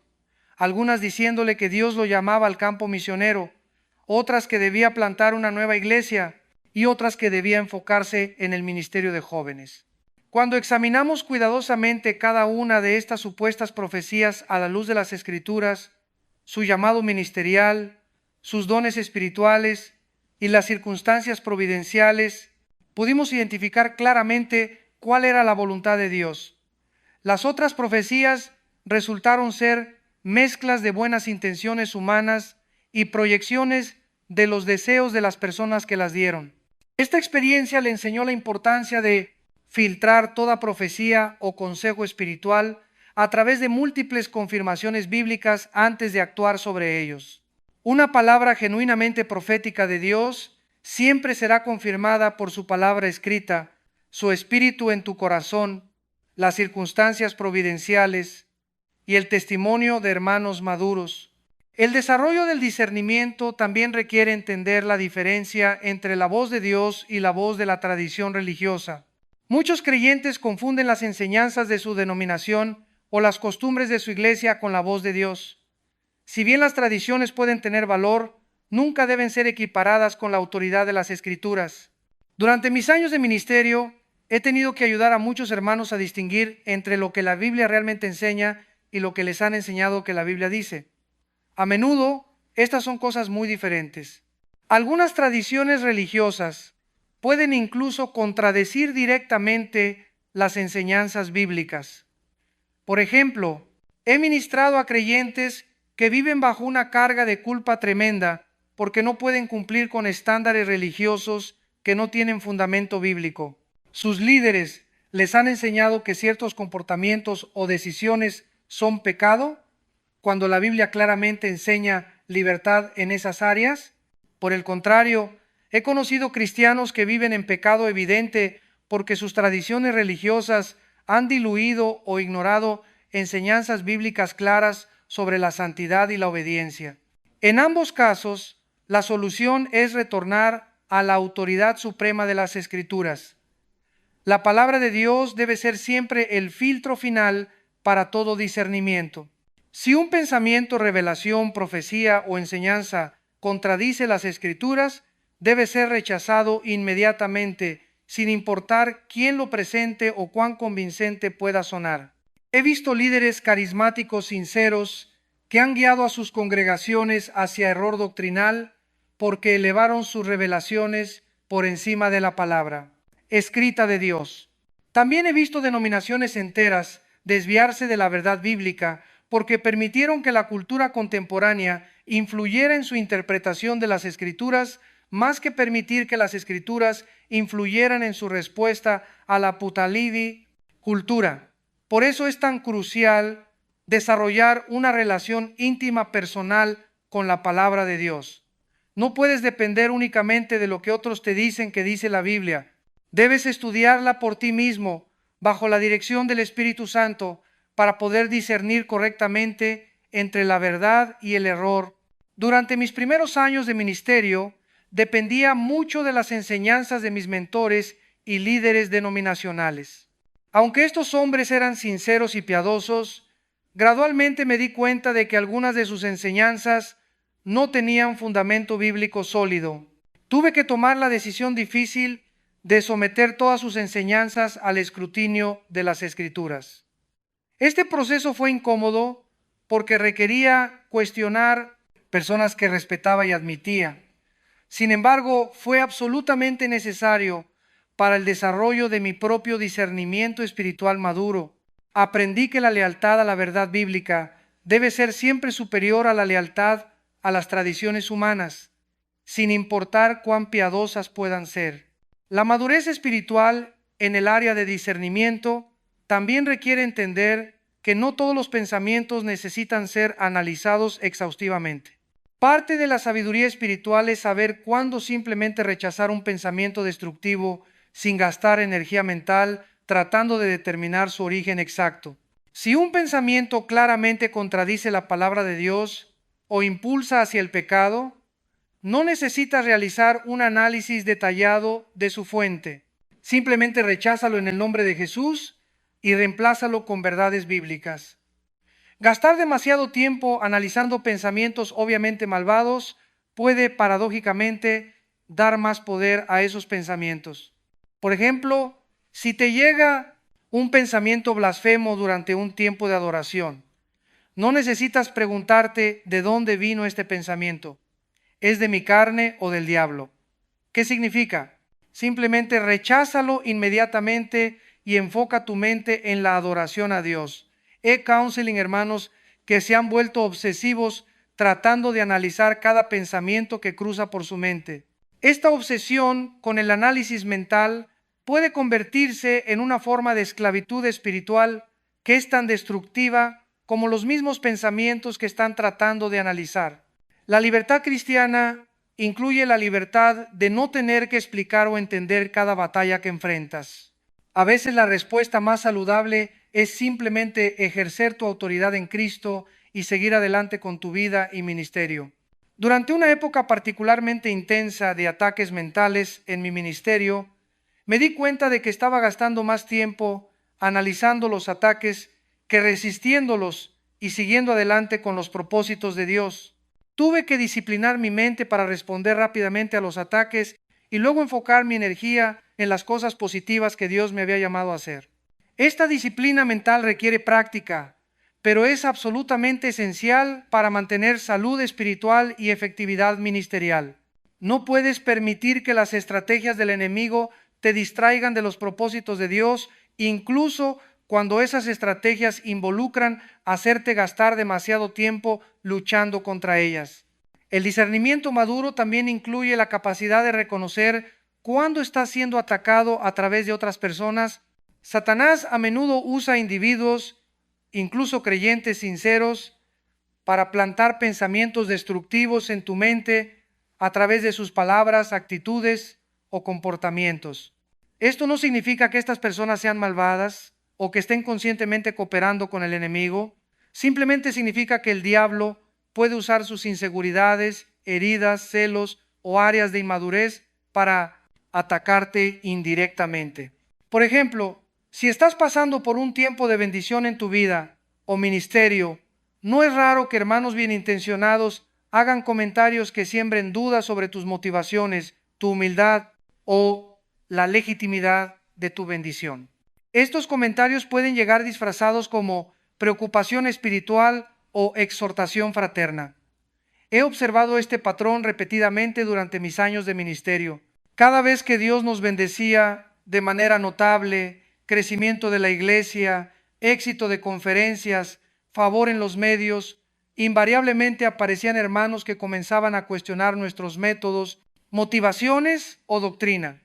algunas diciéndole que Dios lo llamaba al campo misionero, otras que debía plantar una nueva iglesia y otras que debía enfocarse en el ministerio de jóvenes. Cuando examinamos cuidadosamente cada una de estas supuestas profecías a la luz de las Escrituras, su llamado ministerial, sus dones espirituales y las circunstancias providenciales, pudimos identificar claramente cuál era la voluntad de Dios. Las otras profecías resultaron ser mezclas de buenas intenciones humanas y proyecciones de los deseos de las personas que las dieron. Esta experiencia le enseñó la importancia de filtrar toda profecía o consejo espiritual a través de múltiples confirmaciones bíblicas antes de actuar sobre ellos. Una palabra genuinamente profética de Dios siempre será confirmada por su palabra escrita, su espíritu en tu corazón, las circunstancias providenciales y el testimonio de hermanos maduros. El desarrollo del discernimiento también requiere entender la diferencia entre la voz de Dios y la voz de la tradición religiosa. Muchos creyentes confunden las enseñanzas de su denominación o las costumbres de su iglesia con la voz de Dios. Si bien las tradiciones pueden tener valor, nunca deben ser equiparadas con la autoridad de las Escrituras. Durante mis años de ministerio, he tenido que ayudar a muchos hermanos a distinguir entre lo que la Biblia realmente enseña y lo que les han enseñado que la Biblia dice. A menudo, estas son cosas muy diferentes. Algunas tradiciones religiosas pueden incluso contradecir directamente las enseñanzas bíblicas. Por ejemplo, he ministrado a creyentes que viven bajo una carga de culpa tremenda porque no pueden cumplir con estándares religiosos que no tienen fundamento bíblico. Sus líderes les han enseñado que ciertos comportamientos o decisiones son pecado, cuando la Biblia claramente enseña libertad en esas áreas. Por el contrario, he conocido cristianos que viven en pecado evidente porque sus tradiciones religiosas han diluido o ignorado enseñanzas bíblicas claras sobre la santidad y la obediencia. En ambos casos, la solución es retornar a la autoridad suprema de las Escrituras. La palabra de Dios debe ser siempre el filtro final para todo discernimiento. Si un pensamiento, revelación, profecía o enseñanza contradice las Escrituras, debe ser rechazado inmediatamente, sin importar quién lo presente o cuán convincente pueda sonar. He visto líderes carismáticos sinceros que han guiado a sus congregaciones hacia error doctrinal porque elevaron sus revelaciones por encima de la palabra escrita de Dios. También he visto denominaciones enteras desviarse de la verdad bíblica porque permitieron que la cultura contemporánea influyera en su interpretación de las Escrituras más que permitir que las Escrituras influyeran en su respuesta a la putalidi cultura. Por eso es tan crucial desarrollar una relación íntima personal con la palabra de Dios. No puedes depender únicamente de lo que otros te dicen que dice la Biblia. Debes estudiarla por ti mismo, bajo la dirección del Espíritu Santo, para poder discernir correctamente entre la verdad y el error. Durante mis primeros años de ministerio, dependía mucho de las enseñanzas de mis mentores y líderes denominacionales. Aunque estos hombres eran sinceros y piadosos, gradualmente me di cuenta de que algunas de sus enseñanzas no tenían fundamento bíblico sólido. Tuve que tomar la decisión difícil de someter todas sus enseñanzas al escrutinio de las Escrituras. Este proceso fue incómodo porque requería cuestionar personas que respetaba y admitía. Sin embargo, fue absolutamente necesario para el desarrollo de mi propio discernimiento espiritual maduro. Aprendí que la lealtad a la verdad bíblica debe ser siempre superior a la lealtad a las tradiciones humanas, sin importar cuán piadosas puedan ser. La madurez espiritual en el área de discernimiento también requiere entender que no todos los pensamientos necesitan ser analizados exhaustivamente. Parte de la sabiduría espiritual es saber cuándo simplemente rechazar un pensamiento destructivo sin gastar energía mental tratando de determinar su origen exacto. Si un pensamiento claramente contradice la palabra de Dios o impulsa hacia el pecado, no necesitas realizar un análisis detallado de su fuente. Simplemente recházalo en el nombre de Jesús y reemplázalo con verdades bíblicas. Gastar demasiado tiempo analizando pensamientos obviamente malvados puede paradójicamente dar más poder a esos pensamientos. Por ejemplo, si te llega un pensamiento blasfemo durante un tiempo de adoración, no necesitas preguntarte de dónde vino este pensamiento. ¿Es de mi carne o del diablo? ¿Qué significa? Simplemente recházalo inmediatamente y enfoca tu mente en la adoración a Dios. E-counseling, hermanos, que se han vuelto obsesivos tratando de analizar cada pensamiento que cruza por su mente. Esta obsesión con el análisis mental puede convertirse en una forma de esclavitud espiritual que es tan destructiva como los mismos pensamientos que están tratando de analizar. La libertad cristiana incluye la libertad de no tener que explicar o entender cada batalla que enfrentas. A veces la respuesta más saludable es simplemente ejercer tu autoridad en Cristo y seguir adelante con tu vida y ministerio. Durante una época particularmente intensa de ataques mentales en mi ministerio, me di cuenta de que estaba gastando más tiempo analizando los ataques que resistiéndolos y siguiendo adelante con los propósitos de Dios. Tuve que disciplinar mi mente para responder rápidamente a los ataques y luego enfocar mi energía en las cosas positivas que Dios me había llamado a hacer. Esta disciplina mental requiere práctica, pero es absolutamente esencial para mantener salud espiritual y efectividad ministerial. No puedes permitir que las estrategias del enemigo te distraigan de los propósitos de Dios, incluso cuando esas estrategias involucran hacerte gastar demasiado tiempo luchando contra ellas. El discernimiento maduro también incluye la capacidad de reconocer cuándo estás siendo atacado a través de otras personas. Satanás a menudo usa individuos, incluso creyentes sinceros, para plantar pensamientos destructivos en tu mente a través de sus palabras, actitudes o comportamientos. Esto no significa que estas personas sean malvadas o que estén conscientemente cooperando con el enemigo. Simplemente significa que el diablo puede usar sus inseguridades, heridas, celos o áreas de inmadurez para atacarte indirectamente. Por ejemplo, si estás pasando por un tiempo de bendición en tu vida o ministerio, No es raro que hermanos bien intencionados hagan comentarios que siembren dudas sobre tus motivaciones, tu humildad o la legitimidad de tu bendición. Estos comentarios pueden llegar disfrazados como preocupación espiritual o exhortación fraterna. He observado este patrón repetidamente durante mis años de ministerio. Cada vez que Dios nos bendecía de manera notable, crecimiento de la iglesia, éxito de conferencias, favor en los medios, invariablemente aparecían hermanos que comenzaban a cuestionar nuestros métodos, motivaciones o doctrina.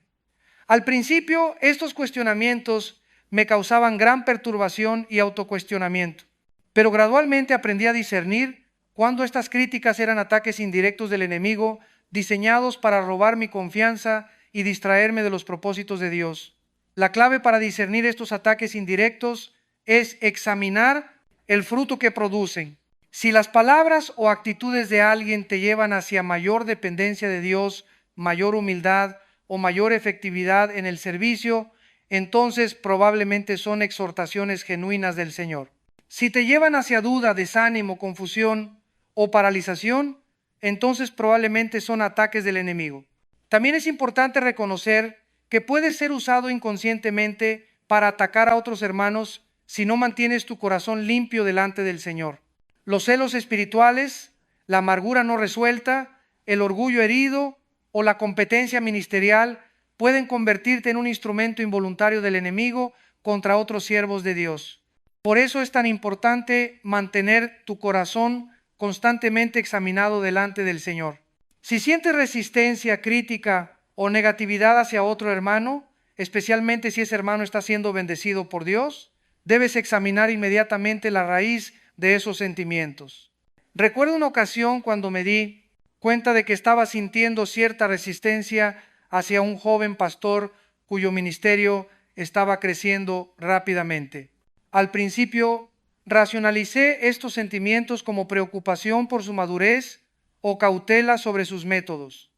Al principio, estos cuestionamientos me causaban gran perturbación y autocuestionamiento, pero gradualmente aprendí a discernir cuando estas críticas eran ataques indirectos del enemigo diseñados para robar mi confianza y distraerme de los propósitos de Dios. La clave para discernir estos ataques indirectos es examinar el fruto que producen. Si las palabras o actitudes de alguien te llevan hacia mayor dependencia de Dios, mayor humildad o mayor efectividad en el servicio, entonces probablemente son exhortaciones genuinas del Señor. Si te llevan hacia duda, desánimo, confusión o paralización, entonces probablemente son ataques del enemigo. También es importante reconocer que puedes ser usado inconscientemente para atacar a otros hermanos si no mantienes tu corazón limpio delante del Señor. Los celos espirituales, la amargura no resuelta, el orgullo herido o la competencia ministerial pueden convertirte en un instrumento involuntario del enemigo contra otros siervos de Dios. Por eso es tan importante mantener tu corazón constantemente examinado delante del Señor. Si sientes resistencia, crítica o negatividad hacia otro hermano, especialmente si ese hermano está siendo bendecido por Dios, debes examinar inmediatamente la raíz de esos sentimientos. Recuerdo una ocasión cuando me di cuenta de que estaba sintiendo cierta resistencia hacia un joven pastor cuyo ministerio estaba creciendo rápidamente. Al principio, racionalicé estos sentimientos como preocupación por su madurez o cautela sobre sus métodos.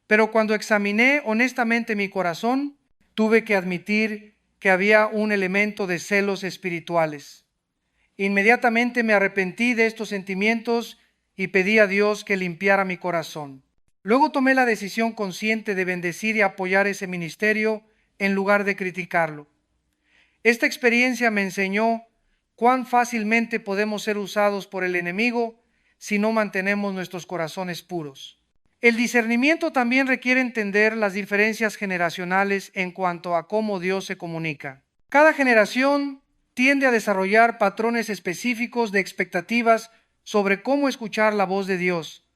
Pero cuando examiné honestamente mi corazón, tuve que admitir que había un elemento de celos espirituales. Inmediatamente me arrepentí de estos sentimientos y pedí a Dios que limpiara mi corazón. Luego tomé la decisión consciente de bendecir y apoyar ese ministerio en lugar de criticarlo. Esta experiencia me enseñó cuán fácilmente podemos ser usados por el enemigo si no mantenemos nuestros corazones puros. El discernimiento también requiere entender las diferencias generacionales en cuanto a cómo Dios se comunica. Cada generación tiende a desarrollar patrones específicos de expectativas sobre cómo escuchar la voz de Dios,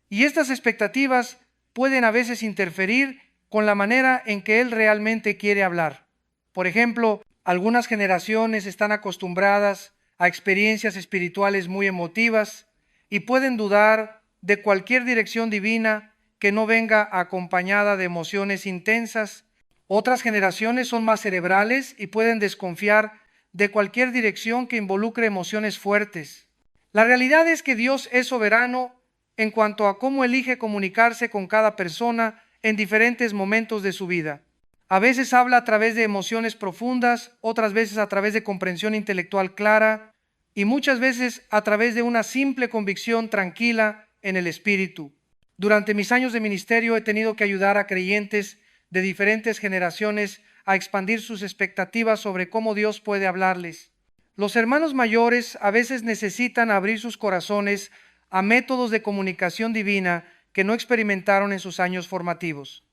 y estas expectativas pueden a veces interferir con la manera en que Él realmente quiere hablar. Por ejemplo, algunas generaciones están acostumbradas a experiencias espirituales muy emotivas y pueden dudar de cualquier dirección divina que no venga acompañada de emociones intensas. Otras generaciones son más cerebrales y pueden desconfiar de cualquier dirección que involucre emociones fuertes. La realidad es que Dios es soberano en cuanto a cómo elige comunicarse con cada persona en diferentes momentos de su vida. A veces habla a través de emociones profundas, otras veces a través de comprensión intelectual clara y muchas veces a través de una simple convicción tranquila en el espíritu. Durante mis años de ministerio he tenido que ayudar a creyentes de diferentes generaciones a expandir sus expectativas sobre cómo Dios puede hablarles. Los hermanos mayores a veces necesitan abrir sus corazones a métodos de comunicación divina que no experimentaron en sus años formativos.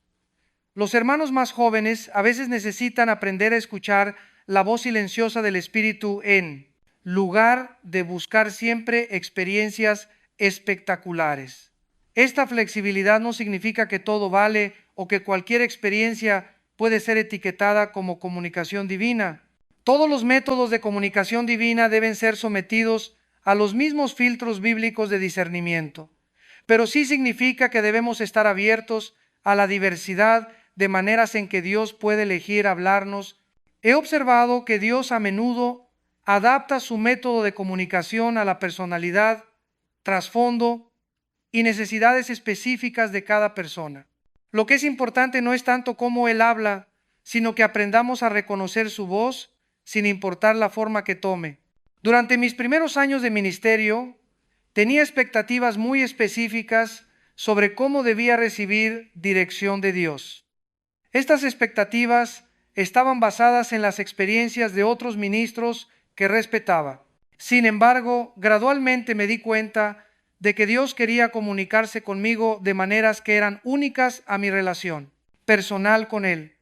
Los hermanos más jóvenes a veces necesitan aprender a escuchar la voz silenciosa del Espíritu en lugar de buscar siempre experiencias espectaculares. Esta flexibilidad no significa que todo vale o que cualquier experiencia puede ser etiquetada como comunicación divina. Todos los métodos de comunicación divina deben ser sometidos a los mismos filtros bíblicos de discernimiento, pero sí significa que debemos estar abiertos a la diversidad de maneras en que Dios puede elegir hablarnos. He observado que Dios a menudo adapta su método de comunicación a la personalidad, trasfondo y necesidades específicas de cada persona. Lo que es importante no es tanto cómo Él habla, sino que aprendamos a reconocer su voz sin importar la forma que tome. Durante mis primeros años de ministerio, tenía expectativas muy específicas sobre cómo debía recibir dirección de Dios. Estas expectativas estaban basadas en las experiencias de otros ministros que respetaba. Sin embargo, gradualmente me di cuenta de que Dios quería comunicarse conmigo de maneras que eran únicas a mi relación personal con Él.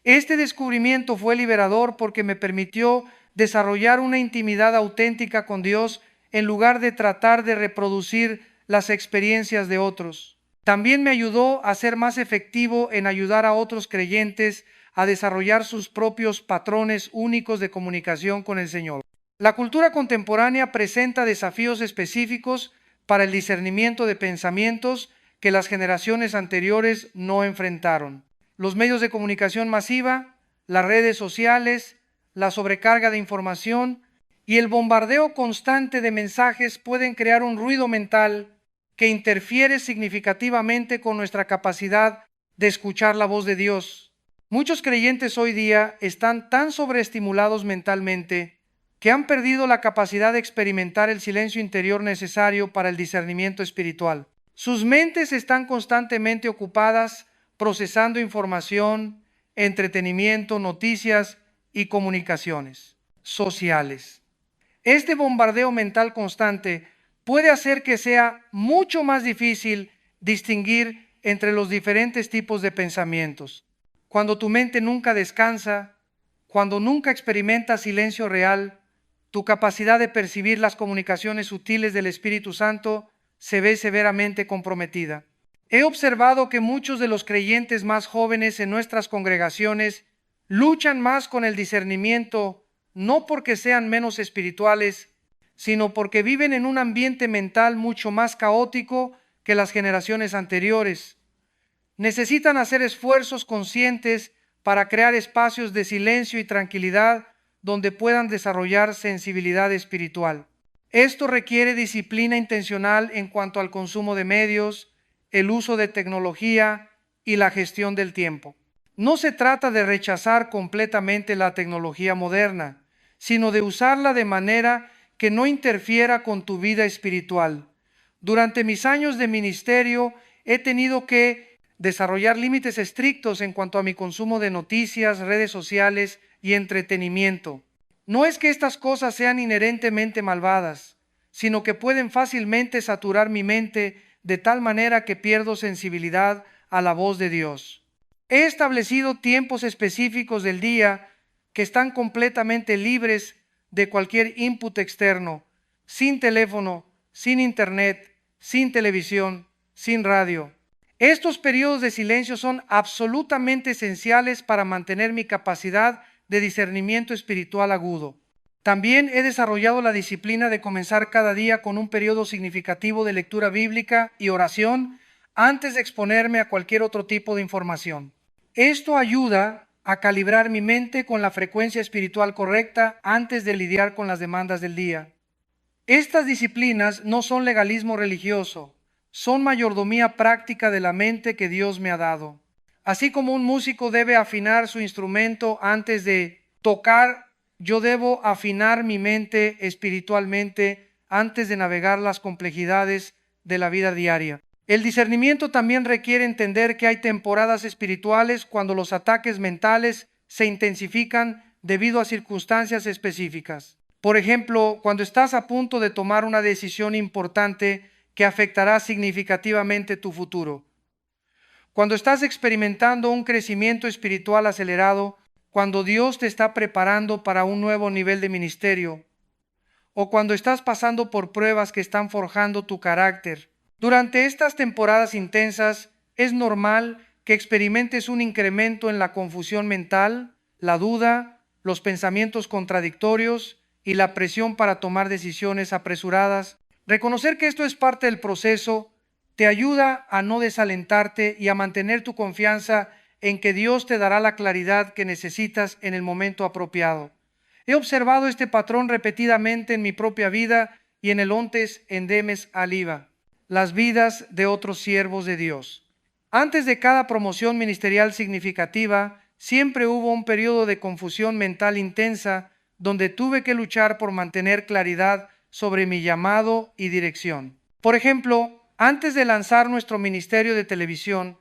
Este descubrimiento fue liberador porque me permitió desarrollar una intimidad auténtica con Dios en lugar de tratar de reproducir las experiencias de otros. También me ayudó a ser más efectivo en ayudar a otros creyentes a desarrollar sus propios patrones únicos de comunicación con el Señor. La cultura contemporánea presenta desafíos específicos para el discernimiento de pensamientos que las generaciones anteriores no enfrentaron. Los medios de comunicación masiva, las redes sociales, la sobrecarga de información y el bombardeo constante de mensajes pueden crear un ruido mental que interfiere significativamente con nuestra capacidad de escuchar la voz de Dios. Muchos creyentes hoy día están tan sobreestimulados mentalmente que han perdido la capacidad de experimentar el silencio interior necesario para el discernimiento espiritual. Sus mentes están constantemente ocupadas procesando información, entretenimiento, noticias y comunicaciones sociales. Este bombardeo mental constante puede hacer que sea mucho más difícil distinguir entre los diferentes tipos de pensamientos. Cuando tu mente nunca descansa, cuando nunca experimentas silencio real, tu capacidad de percibir las comunicaciones sutiles del Espíritu Santo se ve severamente comprometida. He observado que muchos de los creyentes más jóvenes en nuestras congregaciones luchan más con el discernimiento, no porque sean menos espirituales, sino porque viven en un ambiente mental mucho más caótico que las generaciones anteriores. Necesitan hacer esfuerzos conscientes para crear espacios de silencio y tranquilidad donde puedan desarrollar sensibilidad espiritual. Esto requiere disciplina intencional en cuanto al consumo de medios, el uso de tecnología y la gestión del tiempo. No se trata de rechazar completamente la tecnología moderna, sino de usarla de manera que no interfiera con tu vida espiritual. Durante mis años de ministerio he tenido que desarrollar límites estrictos en cuanto a mi consumo de noticias, redes sociales y entretenimiento. No es que estas cosas sean inherentemente malvadas, sino que pueden fácilmente saturar mi mente de tal manera que pierdo sensibilidad a la voz de Dios. He establecido tiempos específicos del día que están completamente libres de cualquier input externo, sin teléfono, sin internet, sin televisión, sin radio. Estos periodos de silencio son absolutamente esenciales para mantener mi capacidad de discernimiento espiritual agudo. También he desarrollado la disciplina de comenzar cada día con un periodo significativo de lectura bíblica y oración antes de exponerme a cualquier otro tipo de información. Esto ayuda a calibrar mi mente con la frecuencia espiritual correcta antes de lidiar con las demandas del día. Estas disciplinas no son legalismo religioso, son mayordomía práctica de la mente que Dios me ha dado. Así como un músico debe afinar su instrumento antes de tocar, yo debo afinar mi mente espiritualmente antes de navegar las complejidades de la vida diaria. El discernimiento también requiere entender que hay temporadas espirituales cuando los ataques mentales se intensifican debido a circunstancias específicas. Por ejemplo, cuando estás a punto de tomar una decisión importante que afectará significativamente tu futuro. Cuando estás experimentando un crecimiento espiritual acelerado, cuando Dios te está preparando para un nuevo nivel de ministerio, o cuando estás pasando por pruebas que están forjando tu carácter. Durante estas temporadas intensas, es normal que experimentes un incremento en la confusión mental, la duda, los pensamientos contradictorios y la presión para tomar decisiones apresuradas. Reconocer que esto es parte del proceso te ayuda a no desalentarte y a mantener tu confianza en que Dios te dará la claridad que necesitas en el momento apropiado. He observado este patrón repetidamente en mi propia vida y en el Ontes Endemes Aliva, las vidas de otros siervos de Dios. Antes de cada promoción ministerial significativa, siempre hubo un periodo de confusión mental intensa donde tuve que luchar por mantener claridad sobre mi llamado y dirección. Por ejemplo, antes de lanzar nuestro ministerio de televisión,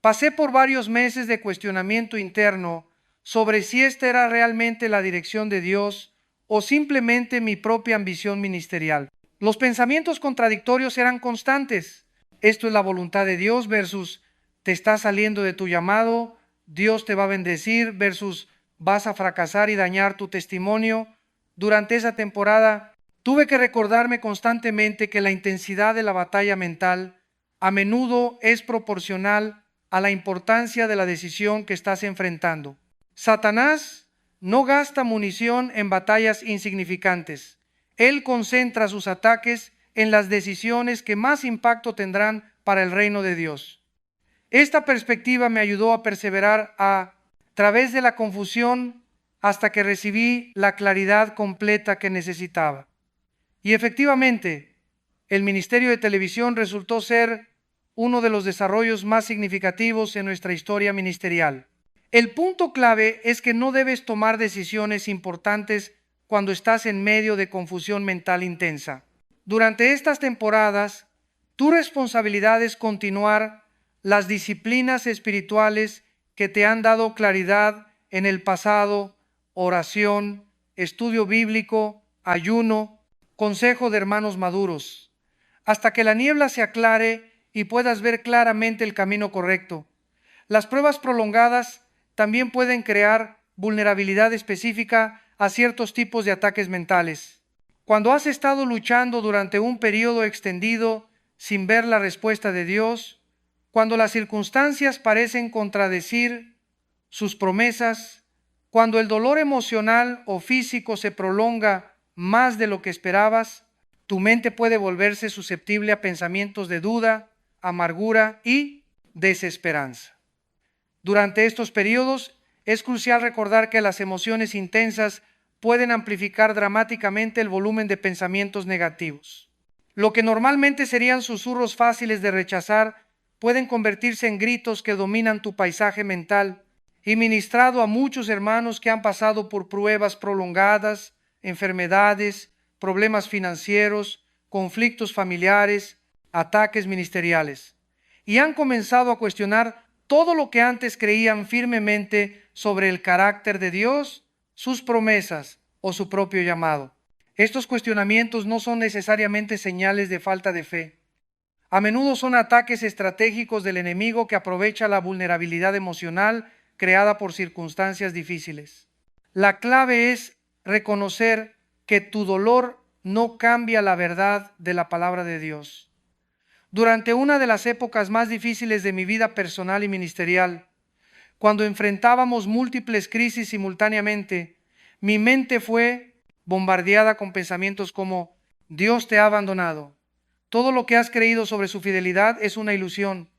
pasé por varios meses de cuestionamiento interno sobre si esta era realmente la dirección de Dios o simplemente mi propia ambición ministerial. Los pensamientos contradictorios eran constantes. Esto es la voluntad de Dios versus te estás saliendo de tu llamado, Dios te va a bendecir versus vas a fracasar y dañar tu testimonio. Durante esa temporada tuve que recordarme constantemente que la intensidad de la batalla mental a menudo es proporcional a la importancia de la decisión que estás enfrentando. Satanás no gasta munición en batallas insignificantes. Él concentra sus ataques en las decisiones que más impacto tendrán para el reino de Dios. Esta perspectiva me ayudó a perseverar a través de la confusión hasta que recibí la claridad completa que necesitaba. Y efectivamente, el ministerio de televisión resultó ser uno de los desarrollos más significativos en nuestra historia ministerial. El punto clave es que no debes tomar decisiones importantes cuando estás en medio de confusión mental intensa. Durante estas temporadas, tu responsabilidad es continuar las disciplinas espirituales que te han dado claridad en el pasado: oración, estudio bíblico, ayuno, consejo de hermanos maduros, hasta que la niebla se aclare y puedas ver claramente el camino correcto. Las pruebas prolongadas también pueden crear vulnerabilidad específica a ciertos tipos de ataques mentales. Cuando has estado luchando durante un periodo extendido sin ver la respuesta de Dios, cuando las circunstancias parecen contradecir sus promesas, cuando el dolor emocional o físico se prolonga más de lo que esperabas, tu mente puede volverse susceptible a pensamientos de duda, amargura y desesperanza. Durante estos periodos es crucial recordar que las emociones intensas pueden amplificar dramáticamente el volumen de pensamientos negativos. Lo que normalmente serían susurros fáciles de rechazar pueden convertirse en gritos que dominan tu paisaje mental. He ministrado a muchos hermanos que han pasado por pruebas prolongadas, enfermedades, problemas financieros, conflictos familiares, ataques ministeriales, y han comenzado a cuestionar todo lo que antes creían firmemente sobre el carácter de Dios, sus promesas o su propio llamado. Estos cuestionamientos no son necesariamente señales de falta de fe. A menudo son ataques estratégicos del enemigo que aprovecha la vulnerabilidad emocional creada por circunstancias difíciles. La clave es reconocer que tu dolor no cambia la verdad de la palabra de Dios. Durante una de las épocas más difíciles de mi vida personal y ministerial, cuando enfrentábamos múltiples crisis simultáneamente, mi mente fue bombardeada con pensamientos como: Dios te ha abandonado, todo lo que has creído sobre su fidelidad es una ilusión,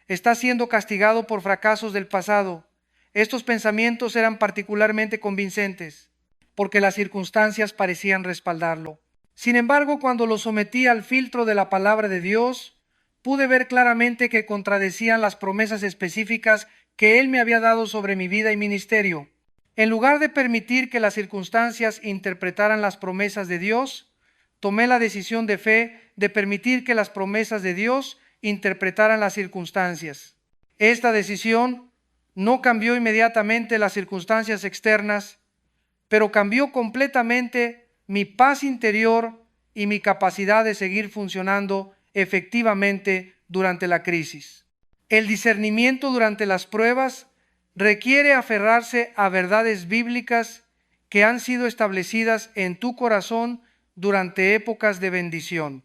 estás siendo castigado por fracasos del pasado. Estos pensamientos eran particularmente convincentes, porque las circunstancias parecían respaldarlo. Sin embargo, cuando lo sometí al filtro de la palabra de Dios, pude ver claramente que contradecían las promesas específicas que Él me había dado sobre mi vida y ministerio. En lugar de permitir que las circunstancias interpretaran las promesas de Dios, tomé la decisión de fe de permitir que las promesas de Dios interpretaran las circunstancias. Esta decisión no cambió inmediatamente las circunstancias externas, pero cambió completamente mi paz interior y mi capacidad de seguir funcionando efectivamente durante la crisis. El discernimiento durante las pruebas requiere aferrarse a verdades bíblicas que han sido establecidas en tu corazón durante épocas de bendición.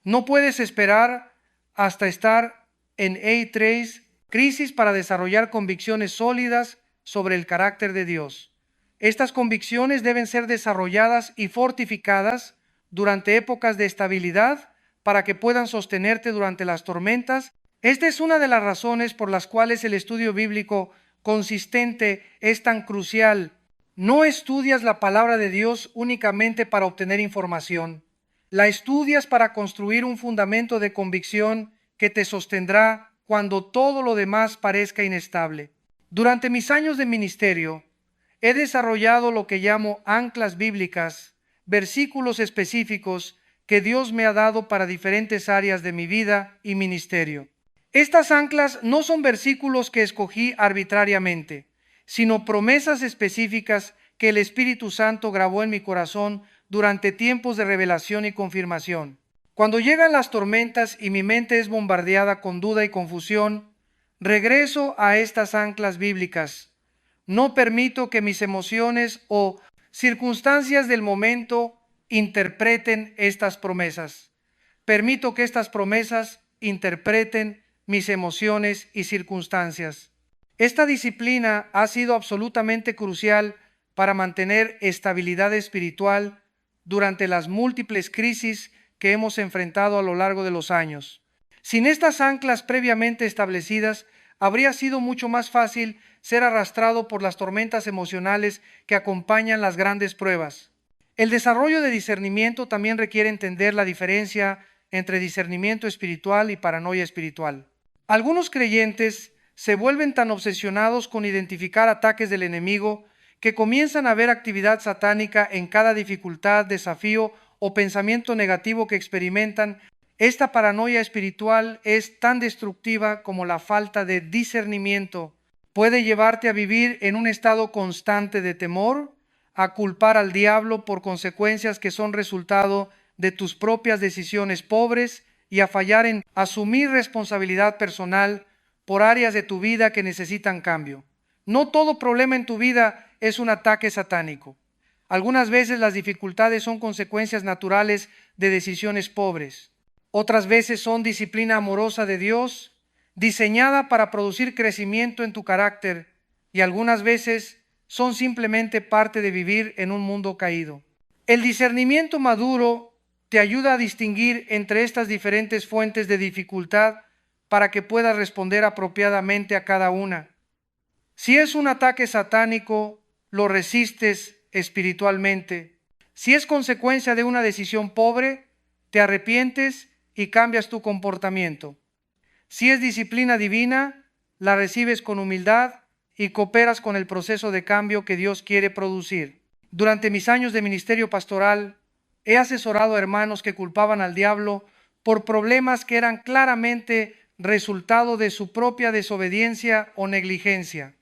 No puedes esperar hasta estar en A3 crisis para desarrollar convicciones sólidas sobre el carácter de Dios. Estas convicciones deben ser desarrolladas y fortificadas durante épocas de estabilidad para que puedan sostenerte durante las tormentas. Esta es una de las razones por las cuales el estudio bíblico consistente es tan crucial. No estudias la palabra de Dios únicamente para obtener información. La estudias para construir un fundamento de convicción que te sostendrá cuando todo lo demás parezca inestable. Durante mis años de ministerio, he desarrollado lo que llamo anclas bíblicas, versículos específicos que Dios me ha dado para diferentes áreas de mi vida y ministerio. Estas anclas no son versículos que escogí arbitrariamente, sino promesas específicas que el Espíritu Santo grabó en mi corazón durante tiempos de revelación y confirmación. Cuando llegan las tormentas y mi mente es bombardeada con duda y confusión, regreso a estas anclas bíblicas. No permito que mis emociones o circunstancias del momento interpreten estas promesas. Permito que estas promesas interpreten mis emociones y circunstancias. Esta disciplina ha sido absolutamente crucial para mantener estabilidad espiritual durante las múltiples crisis que hemos enfrentado a lo largo de los años. Sin estas anclas previamente establecidas, habría sido mucho más fácil ser arrastrado por las tormentas emocionales que acompañan las grandes pruebas. El desarrollo de discernimiento también requiere entender la diferencia entre discernimiento espiritual y paranoia espiritual. Algunos creyentes se vuelven tan obsesionados con identificar ataques del enemigo que comienzan a ver actividad satánica en cada dificultad, desafío o pensamiento negativo que experimentan. Esta paranoia espiritual es tan destructiva como la falta de discernimiento. Puede llevarte a vivir en un estado constante de temor, a culpar al diablo por consecuencias que son resultado de tus propias decisiones pobres y a fallar en asumir responsabilidad personal por áreas de tu vida que necesitan cambio. No todo problema en tu vida es un ataque satánico. Algunas veces las dificultades son consecuencias naturales de decisiones pobres. Otras veces son disciplina amorosa de Dios, diseñada para producir crecimiento en tu carácter, y algunas veces son simplemente parte de vivir en un mundo caído. El discernimiento maduro te ayuda a distinguir entre estas diferentes fuentes de dificultad para que puedas responder apropiadamente a cada una. Si es un ataque satánico, lo resistes espiritualmente. Si es consecuencia de una decisión pobre, te arrepientes y cambias tu comportamiento. Si es disciplina divina, la recibes con humildad y cooperas con el proceso de cambio que Dios quiere producir. Durante mis años de ministerio pastoral, he asesorado a hermanos que culpaban al diablo por problemas que eran claramente resultado de su propia desobediencia o negligencia.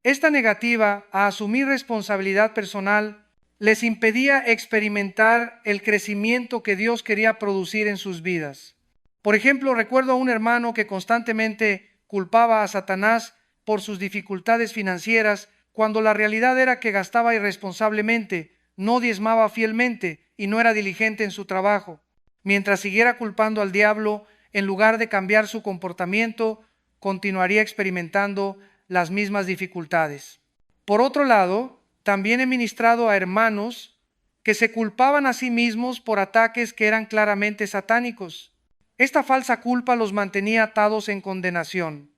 Esta negativa a asumir responsabilidad personal les impedía experimentar el crecimiento que Dios quería producir en sus vidas. Por ejemplo, recuerdo a un hermano que constantemente culpaba a Satanás por sus dificultades financieras, cuando la realidad era que gastaba irresponsablemente, no diezmaba fielmente y no era diligente en su trabajo. Mientras siguiera culpando al diablo, en lugar de cambiar su comportamiento, continuaría experimentando las mismas dificultades. Por otro lado, también he ministrado a hermanos que se culpaban a sí mismos por ataques que eran claramente satánicos. Esta falsa culpa los mantenía atados en condenación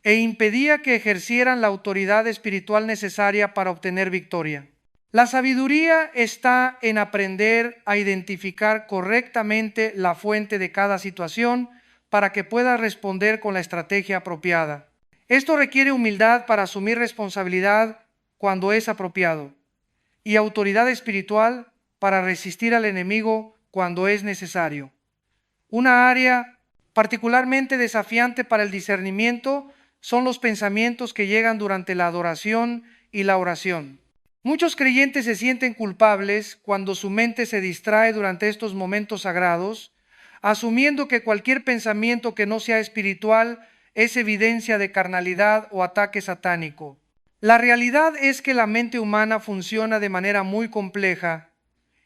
e impedía que ejercieran la autoridad espiritual necesaria para obtener victoria. La sabiduría está en aprender a identificar correctamente la fuente de cada situación para que puedas responder con la estrategia apropiada. Esto requiere humildad para asumir responsabilidad cuando es apropiado y autoridad espiritual para resistir al enemigo cuando es necesario. Una área particularmente desafiante para el discernimiento son los pensamientos que llegan durante la adoración y la oración. Muchos creyentes se sienten culpables cuando su mente se distrae durante estos momentos sagrados, asumiendo que cualquier pensamiento que no sea espiritual es evidencia de carnalidad o ataque satánico. La realidad es que la mente humana funciona de manera muy compleja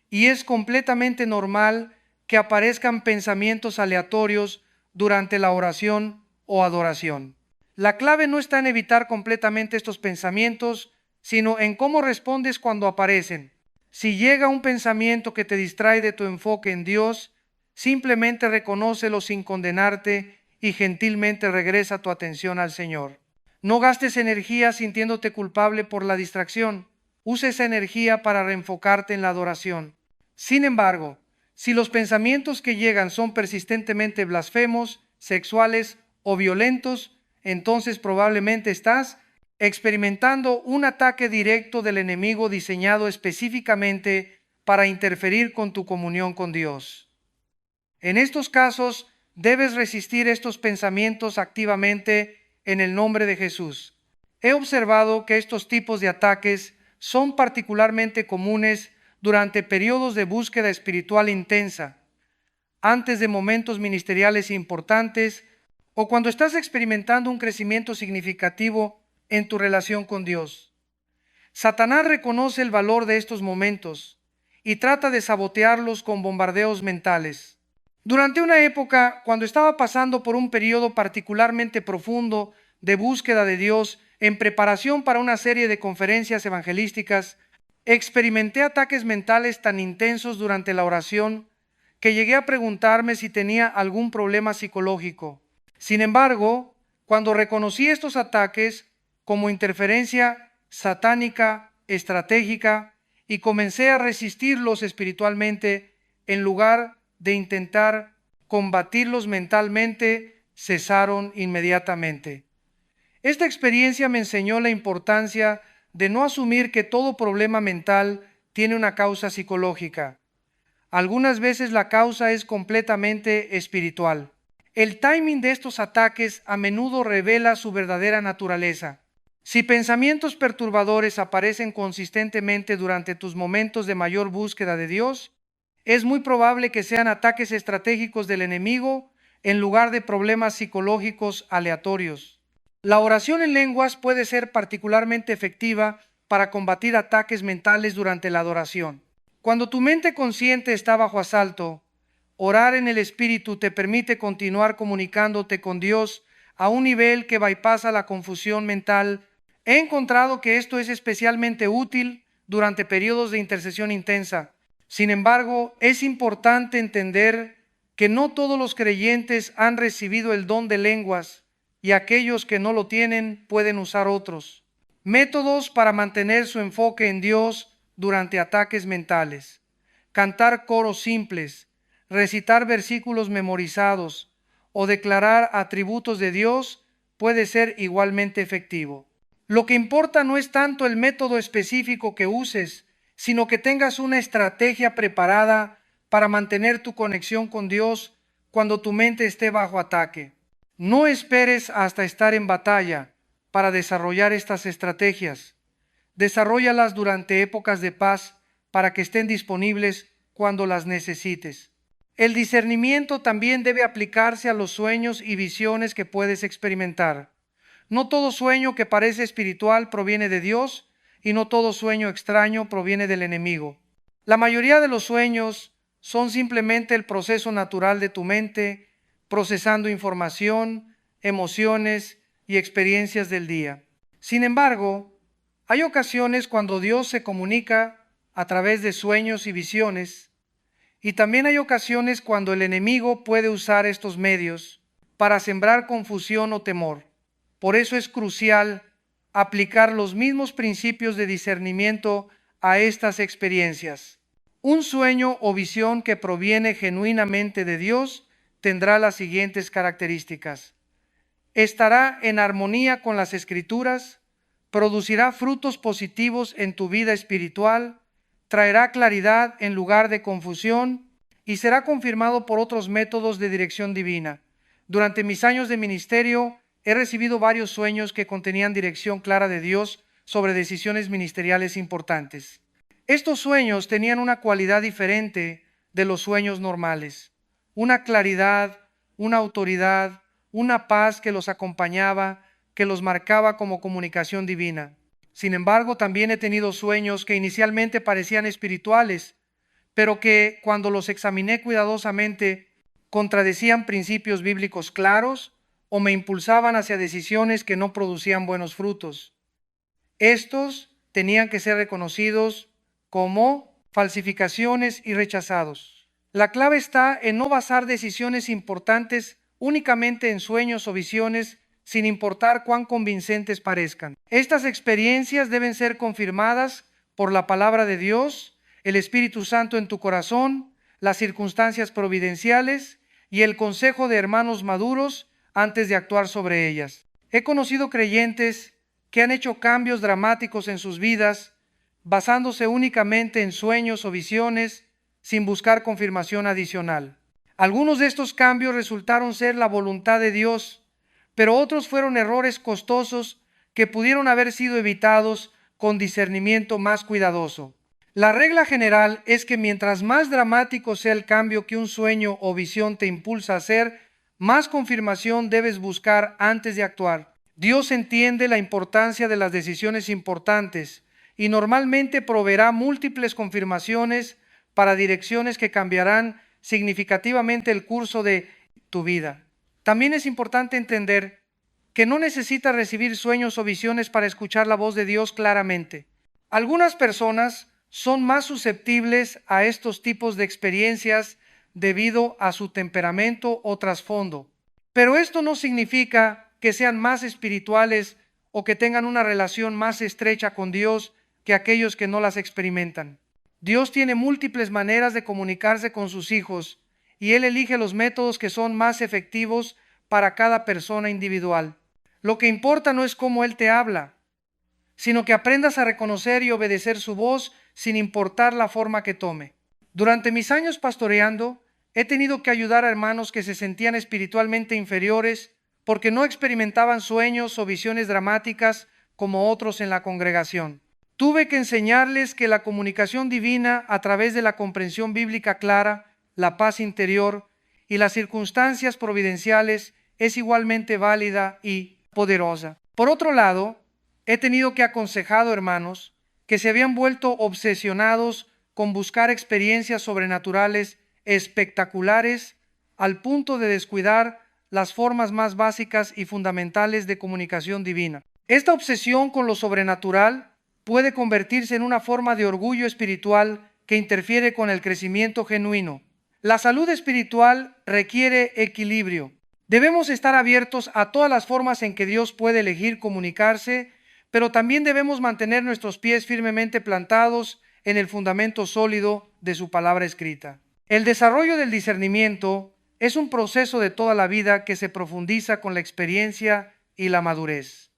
y es completamente normal que aparezcan pensamientos aleatorios durante la oración o adoración. La clave no está en evitar completamente estos pensamientos, sino en cómo respondes cuando aparecen. Si llega un pensamiento que te distrae de tu enfoque en Dios, simplemente reconócelo sin condenarte y gentilmente regresa tu atención al Señor. No gastes energía sintiéndote culpable por la distracción. Usa esa energía para reenfocarte en la adoración. Sin embargo, si los pensamientos que llegan son persistentemente blasfemos, sexuales o violentos, entonces probablemente estás experimentando un ataque directo del enemigo diseñado específicamente para interferir con tu comunión con Dios. En estos casos, debes resistir estos pensamientos activamente en el nombre de Jesús. He observado que estos tipos de ataques son particularmente comunes durante periodos de búsqueda espiritual intensa, antes de momentos ministeriales importantes o cuando estás experimentando un crecimiento significativo en tu relación con Dios. Satanás reconoce el valor de estos momentos y trata de sabotearlos con bombardeos mentales. Durante una época, cuando estaba pasando por un periodo particularmente profundo de búsqueda de Dios en preparación para una serie de conferencias evangelísticas, experimenté ataques mentales tan intensos durante la oración que llegué a preguntarme si tenía algún problema psicológico. Sin embargo, cuando reconocí estos ataques como interferencia satánica, estratégica, y comencé a resistirlos espiritualmente en lugar de intentar combatirlos mentalmente, cesaron inmediatamente. Esta experiencia me enseñó la importancia de no asumir que todo problema mental tiene una causa psicológica. Algunas veces la causa es completamente espiritual. El timing de estos ataques a menudo revela su verdadera naturaleza. Si pensamientos perturbadores aparecen consistentemente durante tus momentos de mayor búsqueda de Dios, es muy probable que sean ataques estratégicos del enemigo en lugar de problemas psicológicos aleatorios. La oración en lenguas puede ser particularmente efectiva para combatir ataques mentales durante la adoración. Cuando tu mente consciente está bajo asalto, orar en el Espíritu te permite continuar comunicándote con Dios a un nivel que bypasa la confusión mental. He encontrado que esto es especialmente útil durante periodos de intercesión intensa. Sin embargo, es importante entender que no todos los creyentes han recibido el don de lenguas y aquellos que no lo tienen pueden usar otros métodos para mantener su enfoque en Dios durante ataques mentales. Cantar coros simples, recitar versículos memorizados o declarar atributos de Dios puede ser igualmente efectivo. Lo que importa no es tanto el método específico que uses, sino que tengas una estrategia preparada para mantener tu conexión con Dios cuando tu mente esté bajo ataque. No esperes hasta estar en batalla para desarrollar estas estrategias. Desarróllalas durante épocas de paz para que estén disponibles cuando las necesites. El discernimiento también debe aplicarse a los sueños y visiones que puedes experimentar. No todo sueño que parece espiritual proviene de Dios y no todo sueño extraño proviene del enemigo. La mayoría de los sueños son simplemente el proceso natural de tu mente procesando información, emociones y experiencias del día. Sin embargo, hay ocasiones cuando Dios se comunica a través de sueños y visiones, y también hay ocasiones cuando el enemigo puede usar estos medios para sembrar confusión o temor. Por eso es crucial aplicar los mismos principios de discernimiento a estas experiencias. Un sueño o visión que proviene genuinamente de Dios tendrá las siguientes características. Estará en armonía con las Escrituras, producirá frutos positivos en tu vida espiritual, traerá claridad en lugar de confusión y será confirmado por otros métodos de dirección divina. Durante mis años de ministerio, he recibido varios sueños que contenían dirección clara de Dios sobre decisiones ministeriales importantes. Estos sueños tenían una cualidad diferente de los sueños normales, una claridad, una autoridad, una paz que los acompañaba, que los marcaba como comunicación divina. Sin embargo, también he tenido sueños que inicialmente parecían espirituales, pero que cuando los examiné cuidadosamente contradecían principios bíblicos claros o me impulsaban hacia decisiones que no producían buenos frutos. Estos tenían que ser reconocidos como falsificaciones y rechazados. La clave está en no basar decisiones importantes únicamente en sueños o visiones, sin importar cuán convincentes parezcan. Estas experiencias deben ser confirmadas por la palabra de Dios, el Espíritu Santo en tu corazón, las circunstancias providenciales y el consejo de hermanos maduros antes de actuar sobre ellas. He conocido creyentes que han hecho cambios dramáticos en sus vidas, basándose únicamente en sueños o visiones, sin buscar confirmación adicional. Algunos de estos cambios resultaron ser la voluntad de Dios, pero otros fueron errores costosos que pudieron haber sido evitados con discernimiento más cuidadoso. La regla general es que mientras más dramático sea el cambio que un sueño o visión te impulsa a hacer, más confirmación debes buscar antes de actuar. Dios entiende la importancia de las decisiones importantes y normalmente proveerá múltiples confirmaciones para direcciones que cambiarán significativamente el curso de tu vida. También es importante entender que no necesitas recibir sueños o visiones para escuchar la voz de Dios claramente. Algunas personas son más susceptibles a estos tipos de experiencias debido a su temperamento o trasfondo, pero esto no significa que sean más espirituales o que tengan una relación más estrecha con Dios que aquellos que no las experimentan. Dios tiene múltiples maneras de comunicarse con sus hijos y Él elige los métodos que son más efectivos para cada persona individual. Lo que importa no es cómo Él te habla, sino que aprendas a reconocer y obedecer su voz sin importar la forma que tome. Durante mis años pastoreando, he tenido que ayudar a hermanos que se sentían espiritualmente inferiores porque no experimentaban sueños o visiones dramáticas como otros en la congregación. Tuve que enseñarles que la comunicación divina a través de la comprensión bíblica clara, la paz interior y las circunstancias providenciales es igualmente válida y poderosa. Por otro lado, he tenido que aconsejar a hermanos que se habían vuelto obsesionados con buscar experiencias sobrenaturales espectaculares al punto de descuidar las formas más básicas y fundamentales de comunicación divina. Esta obsesión con lo sobrenatural puede convertirse en una forma de orgullo espiritual que interfiere con el crecimiento genuino. La salud espiritual requiere equilibrio. Debemos estar abiertos a todas las formas en que Dios puede elegir comunicarse, pero también debemos mantener nuestros pies firmemente plantados en el fundamento sólido de su palabra escrita. El desarrollo del discernimiento es un proceso de toda la vida que se profundiza con la experiencia y la madurez.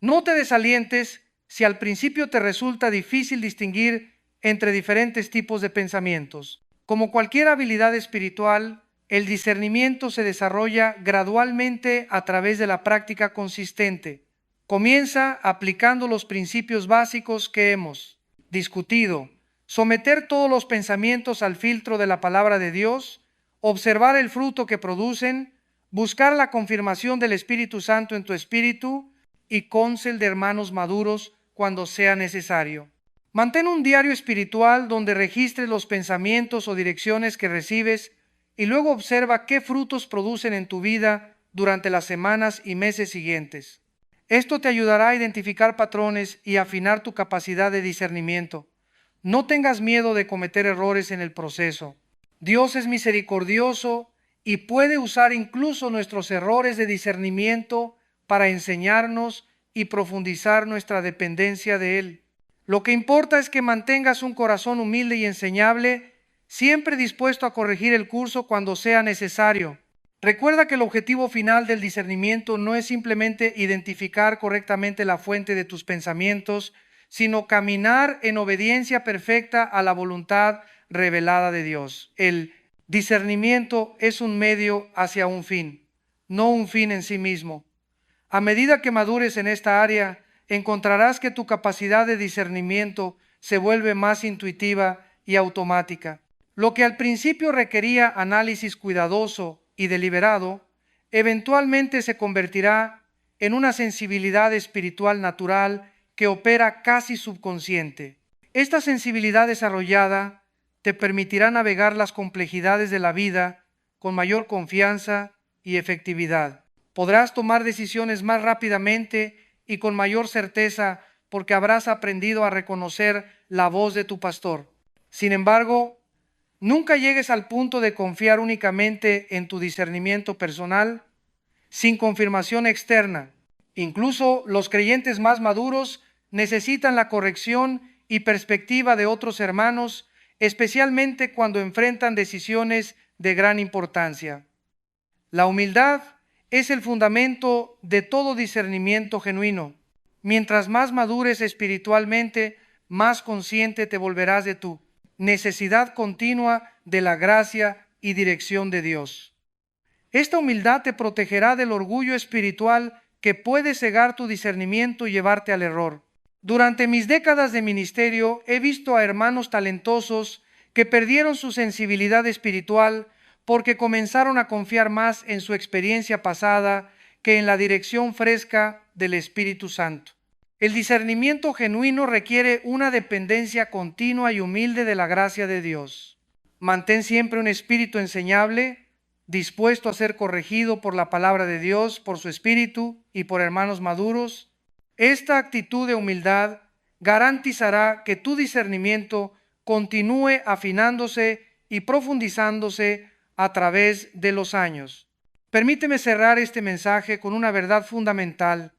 No te desalientes si al principio te resulta difícil distinguir entre diferentes tipos de pensamientos. Como cualquier habilidad espiritual, el discernimiento se desarrolla gradualmente a través de la práctica consistente. Comienza aplicando los principios básicos que hemos discutido, someter todos los pensamientos al filtro de la palabra de Dios, observar el fruto que producen, buscar la confirmación del Espíritu Santo en tu espíritu y counsel de hermanos maduros cuando sea necesario. Mantén un diario espiritual donde registres los pensamientos o direcciones que recibes y luego observa qué frutos producen en tu vida durante las semanas y meses siguientes. Esto te ayudará a identificar patrones y afinar tu capacidad de discernimiento. No tengas miedo de cometer errores en el proceso. Dios es misericordioso y puede usar incluso nuestros errores de discernimiento para enseñarnos y profundizar nuestra dependencia de Él. Lo que importa es que mantengas un corazón humilde y enseñable, siempre dispuesto a corregir el curso cuando sea necesario. Recuerda que el objetivo final del discernimiento no es simplemente identificar correctamente la fuente de tus pensamientos, sino caminar en obediencia perfecta a la voluntad revelada de Dios. El discernimiento es un medio hacia un fin, no un fin en sí mismo. A medida que madures en esta área, encontrarás que tu capacidad de discernimiento se vuelve más intuitiva y automática. Lo que al principio requería análisis cuidadoso y deliberado, eventualmente se convertirá en una sensibilidad espiritual natural que opera casi subconsciente. Esta sensibilidad desarrollada te permitirá navegar las complejidades de la vida con mayor confianza y efectividad. Podrás tomar decisiones más rápidamente y con mayor certeza porque habrás aprendido a reconocer la voz de tu pastor. Sin embargo, nunca llegues al punto de confiar únicamente en tu discernimiento personal sin confirmación externa. Incluso los creyentes más maduros necesitan la corrección y perspectiva de otros hermanos, especialmente cuando enfrentan decisiones de gran importancia. La humildad es el fundamento de todo discernimiento genuino. Mientras más madures espiritualmente, más consciente te volverás de tu necesidad continua de la gracia y dirección de Dios. Esta humildad te protegerá del orgullo espiritual que puede cegar tu discernimiento y llevarte al error. Durante mis décadas de ministerio he visto a hermanos talentosos que perdieron su sensibilidad espiritual porque comenzaron a confiar más en su experiencia pasada que en la dirección fresca del Espíritu Santo. El discernimiento genuino requiere una dependencia continua y humilde de la gracia de Dios. Mantén siempre un espíritu enseñable, dispuesto a ser corregido por la palabra de Dios, por su espíritu y por hermanos maduros. Esta actitud de humildad garantizará que tu discernimiento continúe afinándose y profundizándose a través de los años. Permíteme cerrar este mensaje con una verdad fundamental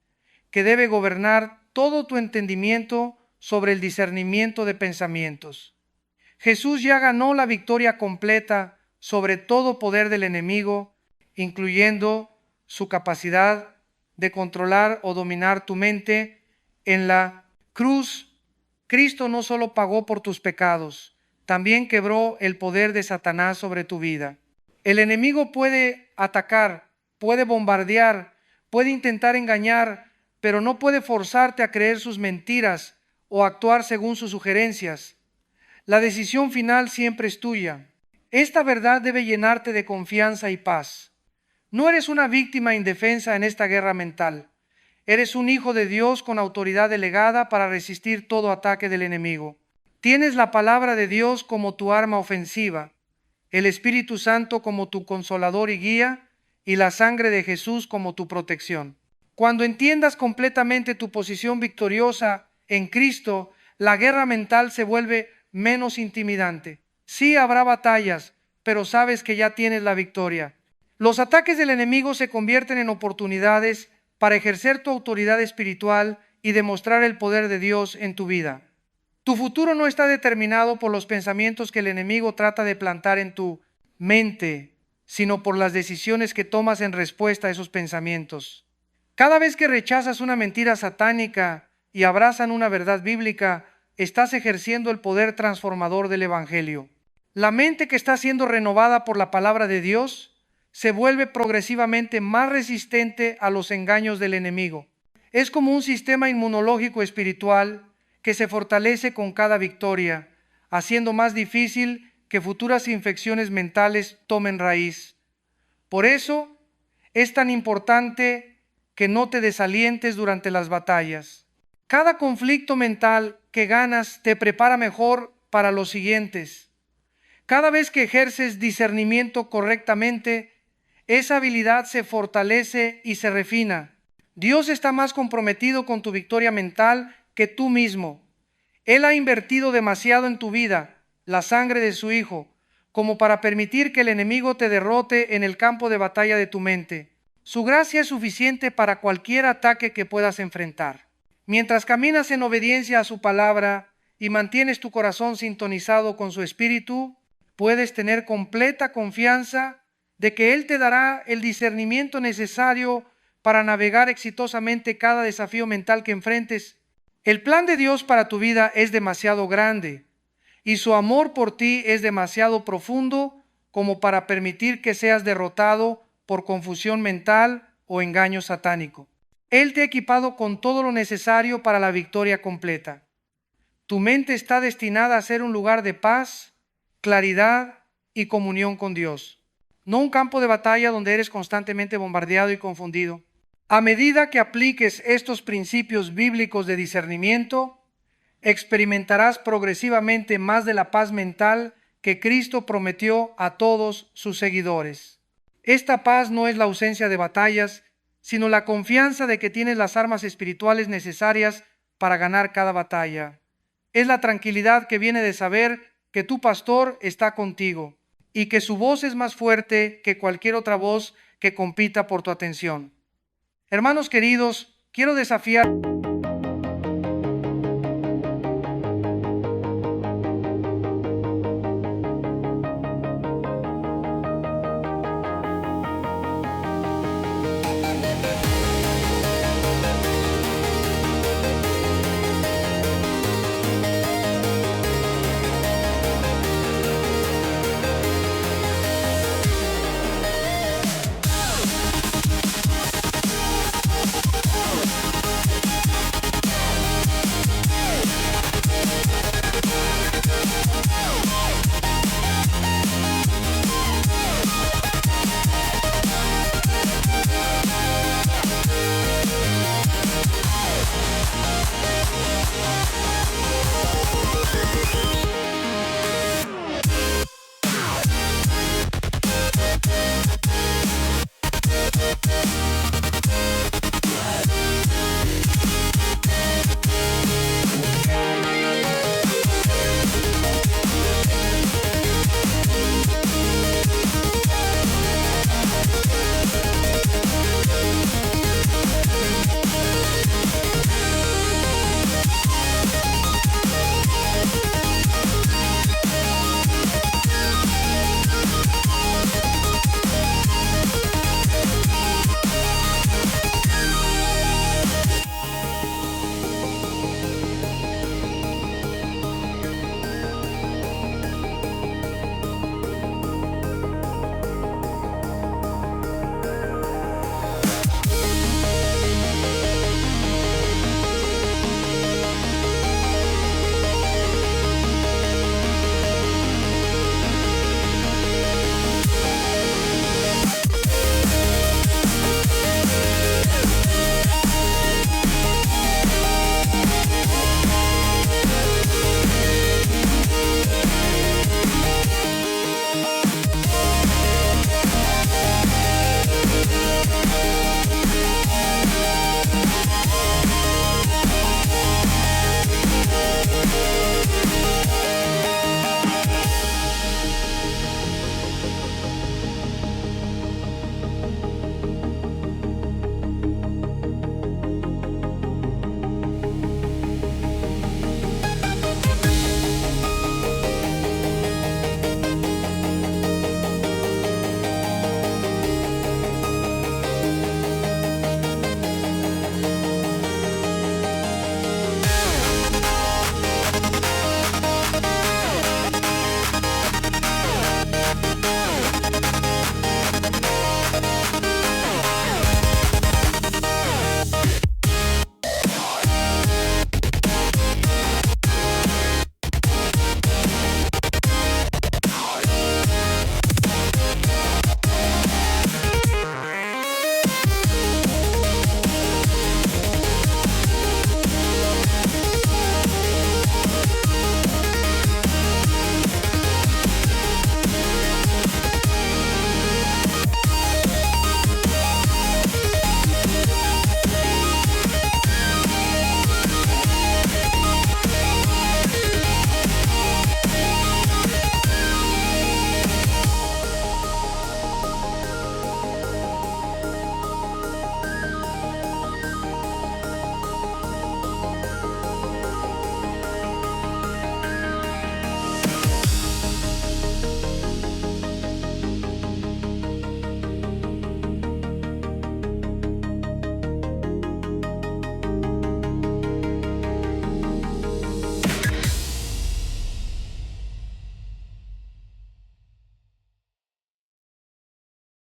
que debe gobernar todo tu entendimiento sobre el discernimiento de pensamientos. Jesús ya ganó la victoria completa sobre todo poder del enemigo, incluyendo su capacidad de controlar o dominar tu mente. En la cruz, Cristo no solo pagó por tus pecados, también quebró el poder de Satanás sobre tu vida. El enemigo puede atacar, puede bombardear, puede intentar engañar, pero no puede forzarte a creer sus mentiras o actuar según sus sugerencias. La decisión final siempre es tuya. Esta verdad debe llenarte de confianza y paz. No eres una víctima indefensa en esta guerra mental. Eres un hijo de Dios con autoridad delegada para resistir todo ataque del enemigo. Tienes la palabra de Dios como tu arma ofensiva, el Espíritu Santo como tu consolador y guía, y la sangre de Jesús como tu protección. Cuando entiendas completamente tu posición victoriosa en Cristo, la guerra mental se vuelve menos intimidante. Sí habrá batallas, pero sabes que ya tienes la victoria. Los ataques del enemigo se convierten en oportunidades para ejercer tu autoridad espiritual y demostrar el poder de Dios en tu vida. Tu futuro no está determinado por los pensamientos que el enemigo trata de plantar en tu mente, sino por las decisiones que tomas en respuesta a esos pensamientos. Cada vez que rechazas una mentira satánica y abrazan una verdad bíblica, estás ejerciendo el poder transformador del Evangelio. La mente que está siendo renovada por la palabra de Dios se vuelve progresivamente más resistente a los engaños del enemigo. Es como un sistema inmunológico espiritual que se fortalece con cada victoria, haciendo más difícil que futuras infecciones mentales tomen raíz. Por eso es tan importante que no te desalientes durante las batallas. Cada conflicto mental que ganas te prepara mejor para los siguientes. Cada vez que ejerces discernimiento correctamente, esa habilidad se fortalece y se refina. Dios está más comprometido con tu victoria mental que tú mismo. Él ha invertido demasiado en tu vida, la sangre de su Hijo, como para permitir que el enemigo te derrote en el campo de batalla de tu mente. Su gracia es suficiente para cualquier ataque que puedas enfrentar. Mientras caminas en obediencia a su palabra y mantienes tu corazón sintonizado con su espíritu, puedes tener completa confianza de que Él te dará el discernimiento necesario para navegar exitosamente cada desafío mental que enfrentes. El plan de Dios para tu vida es demasiado grande y su amor por ti es demasiado profundo como para permitir que seas derrotado por confusión mental o engaño satánico. Él te ha equipado con todo lo necesario para la victoria completa. Tu mente está destinada a ser un lugar de paz, claridad y comunión con Dios, no un campo de batalla donde eres constantemente bombardeado y confundido. A medida que apliques estos principios bíblicos de discernimiento, experimentarás progresivamente más de la paz mental que Cristo prometió a todos sus seguidores. Esta paz no es la ausencia de batallas, sino la confianza de que tienes las armas espirituales necesarias para ganar cada batalla. Es la tranquilidad que viene de saber que tu pastor está contigo y que su voz es más fuerte que cualquier otra voz que compita por tu atención. Hermanos queridos, quiero desafiar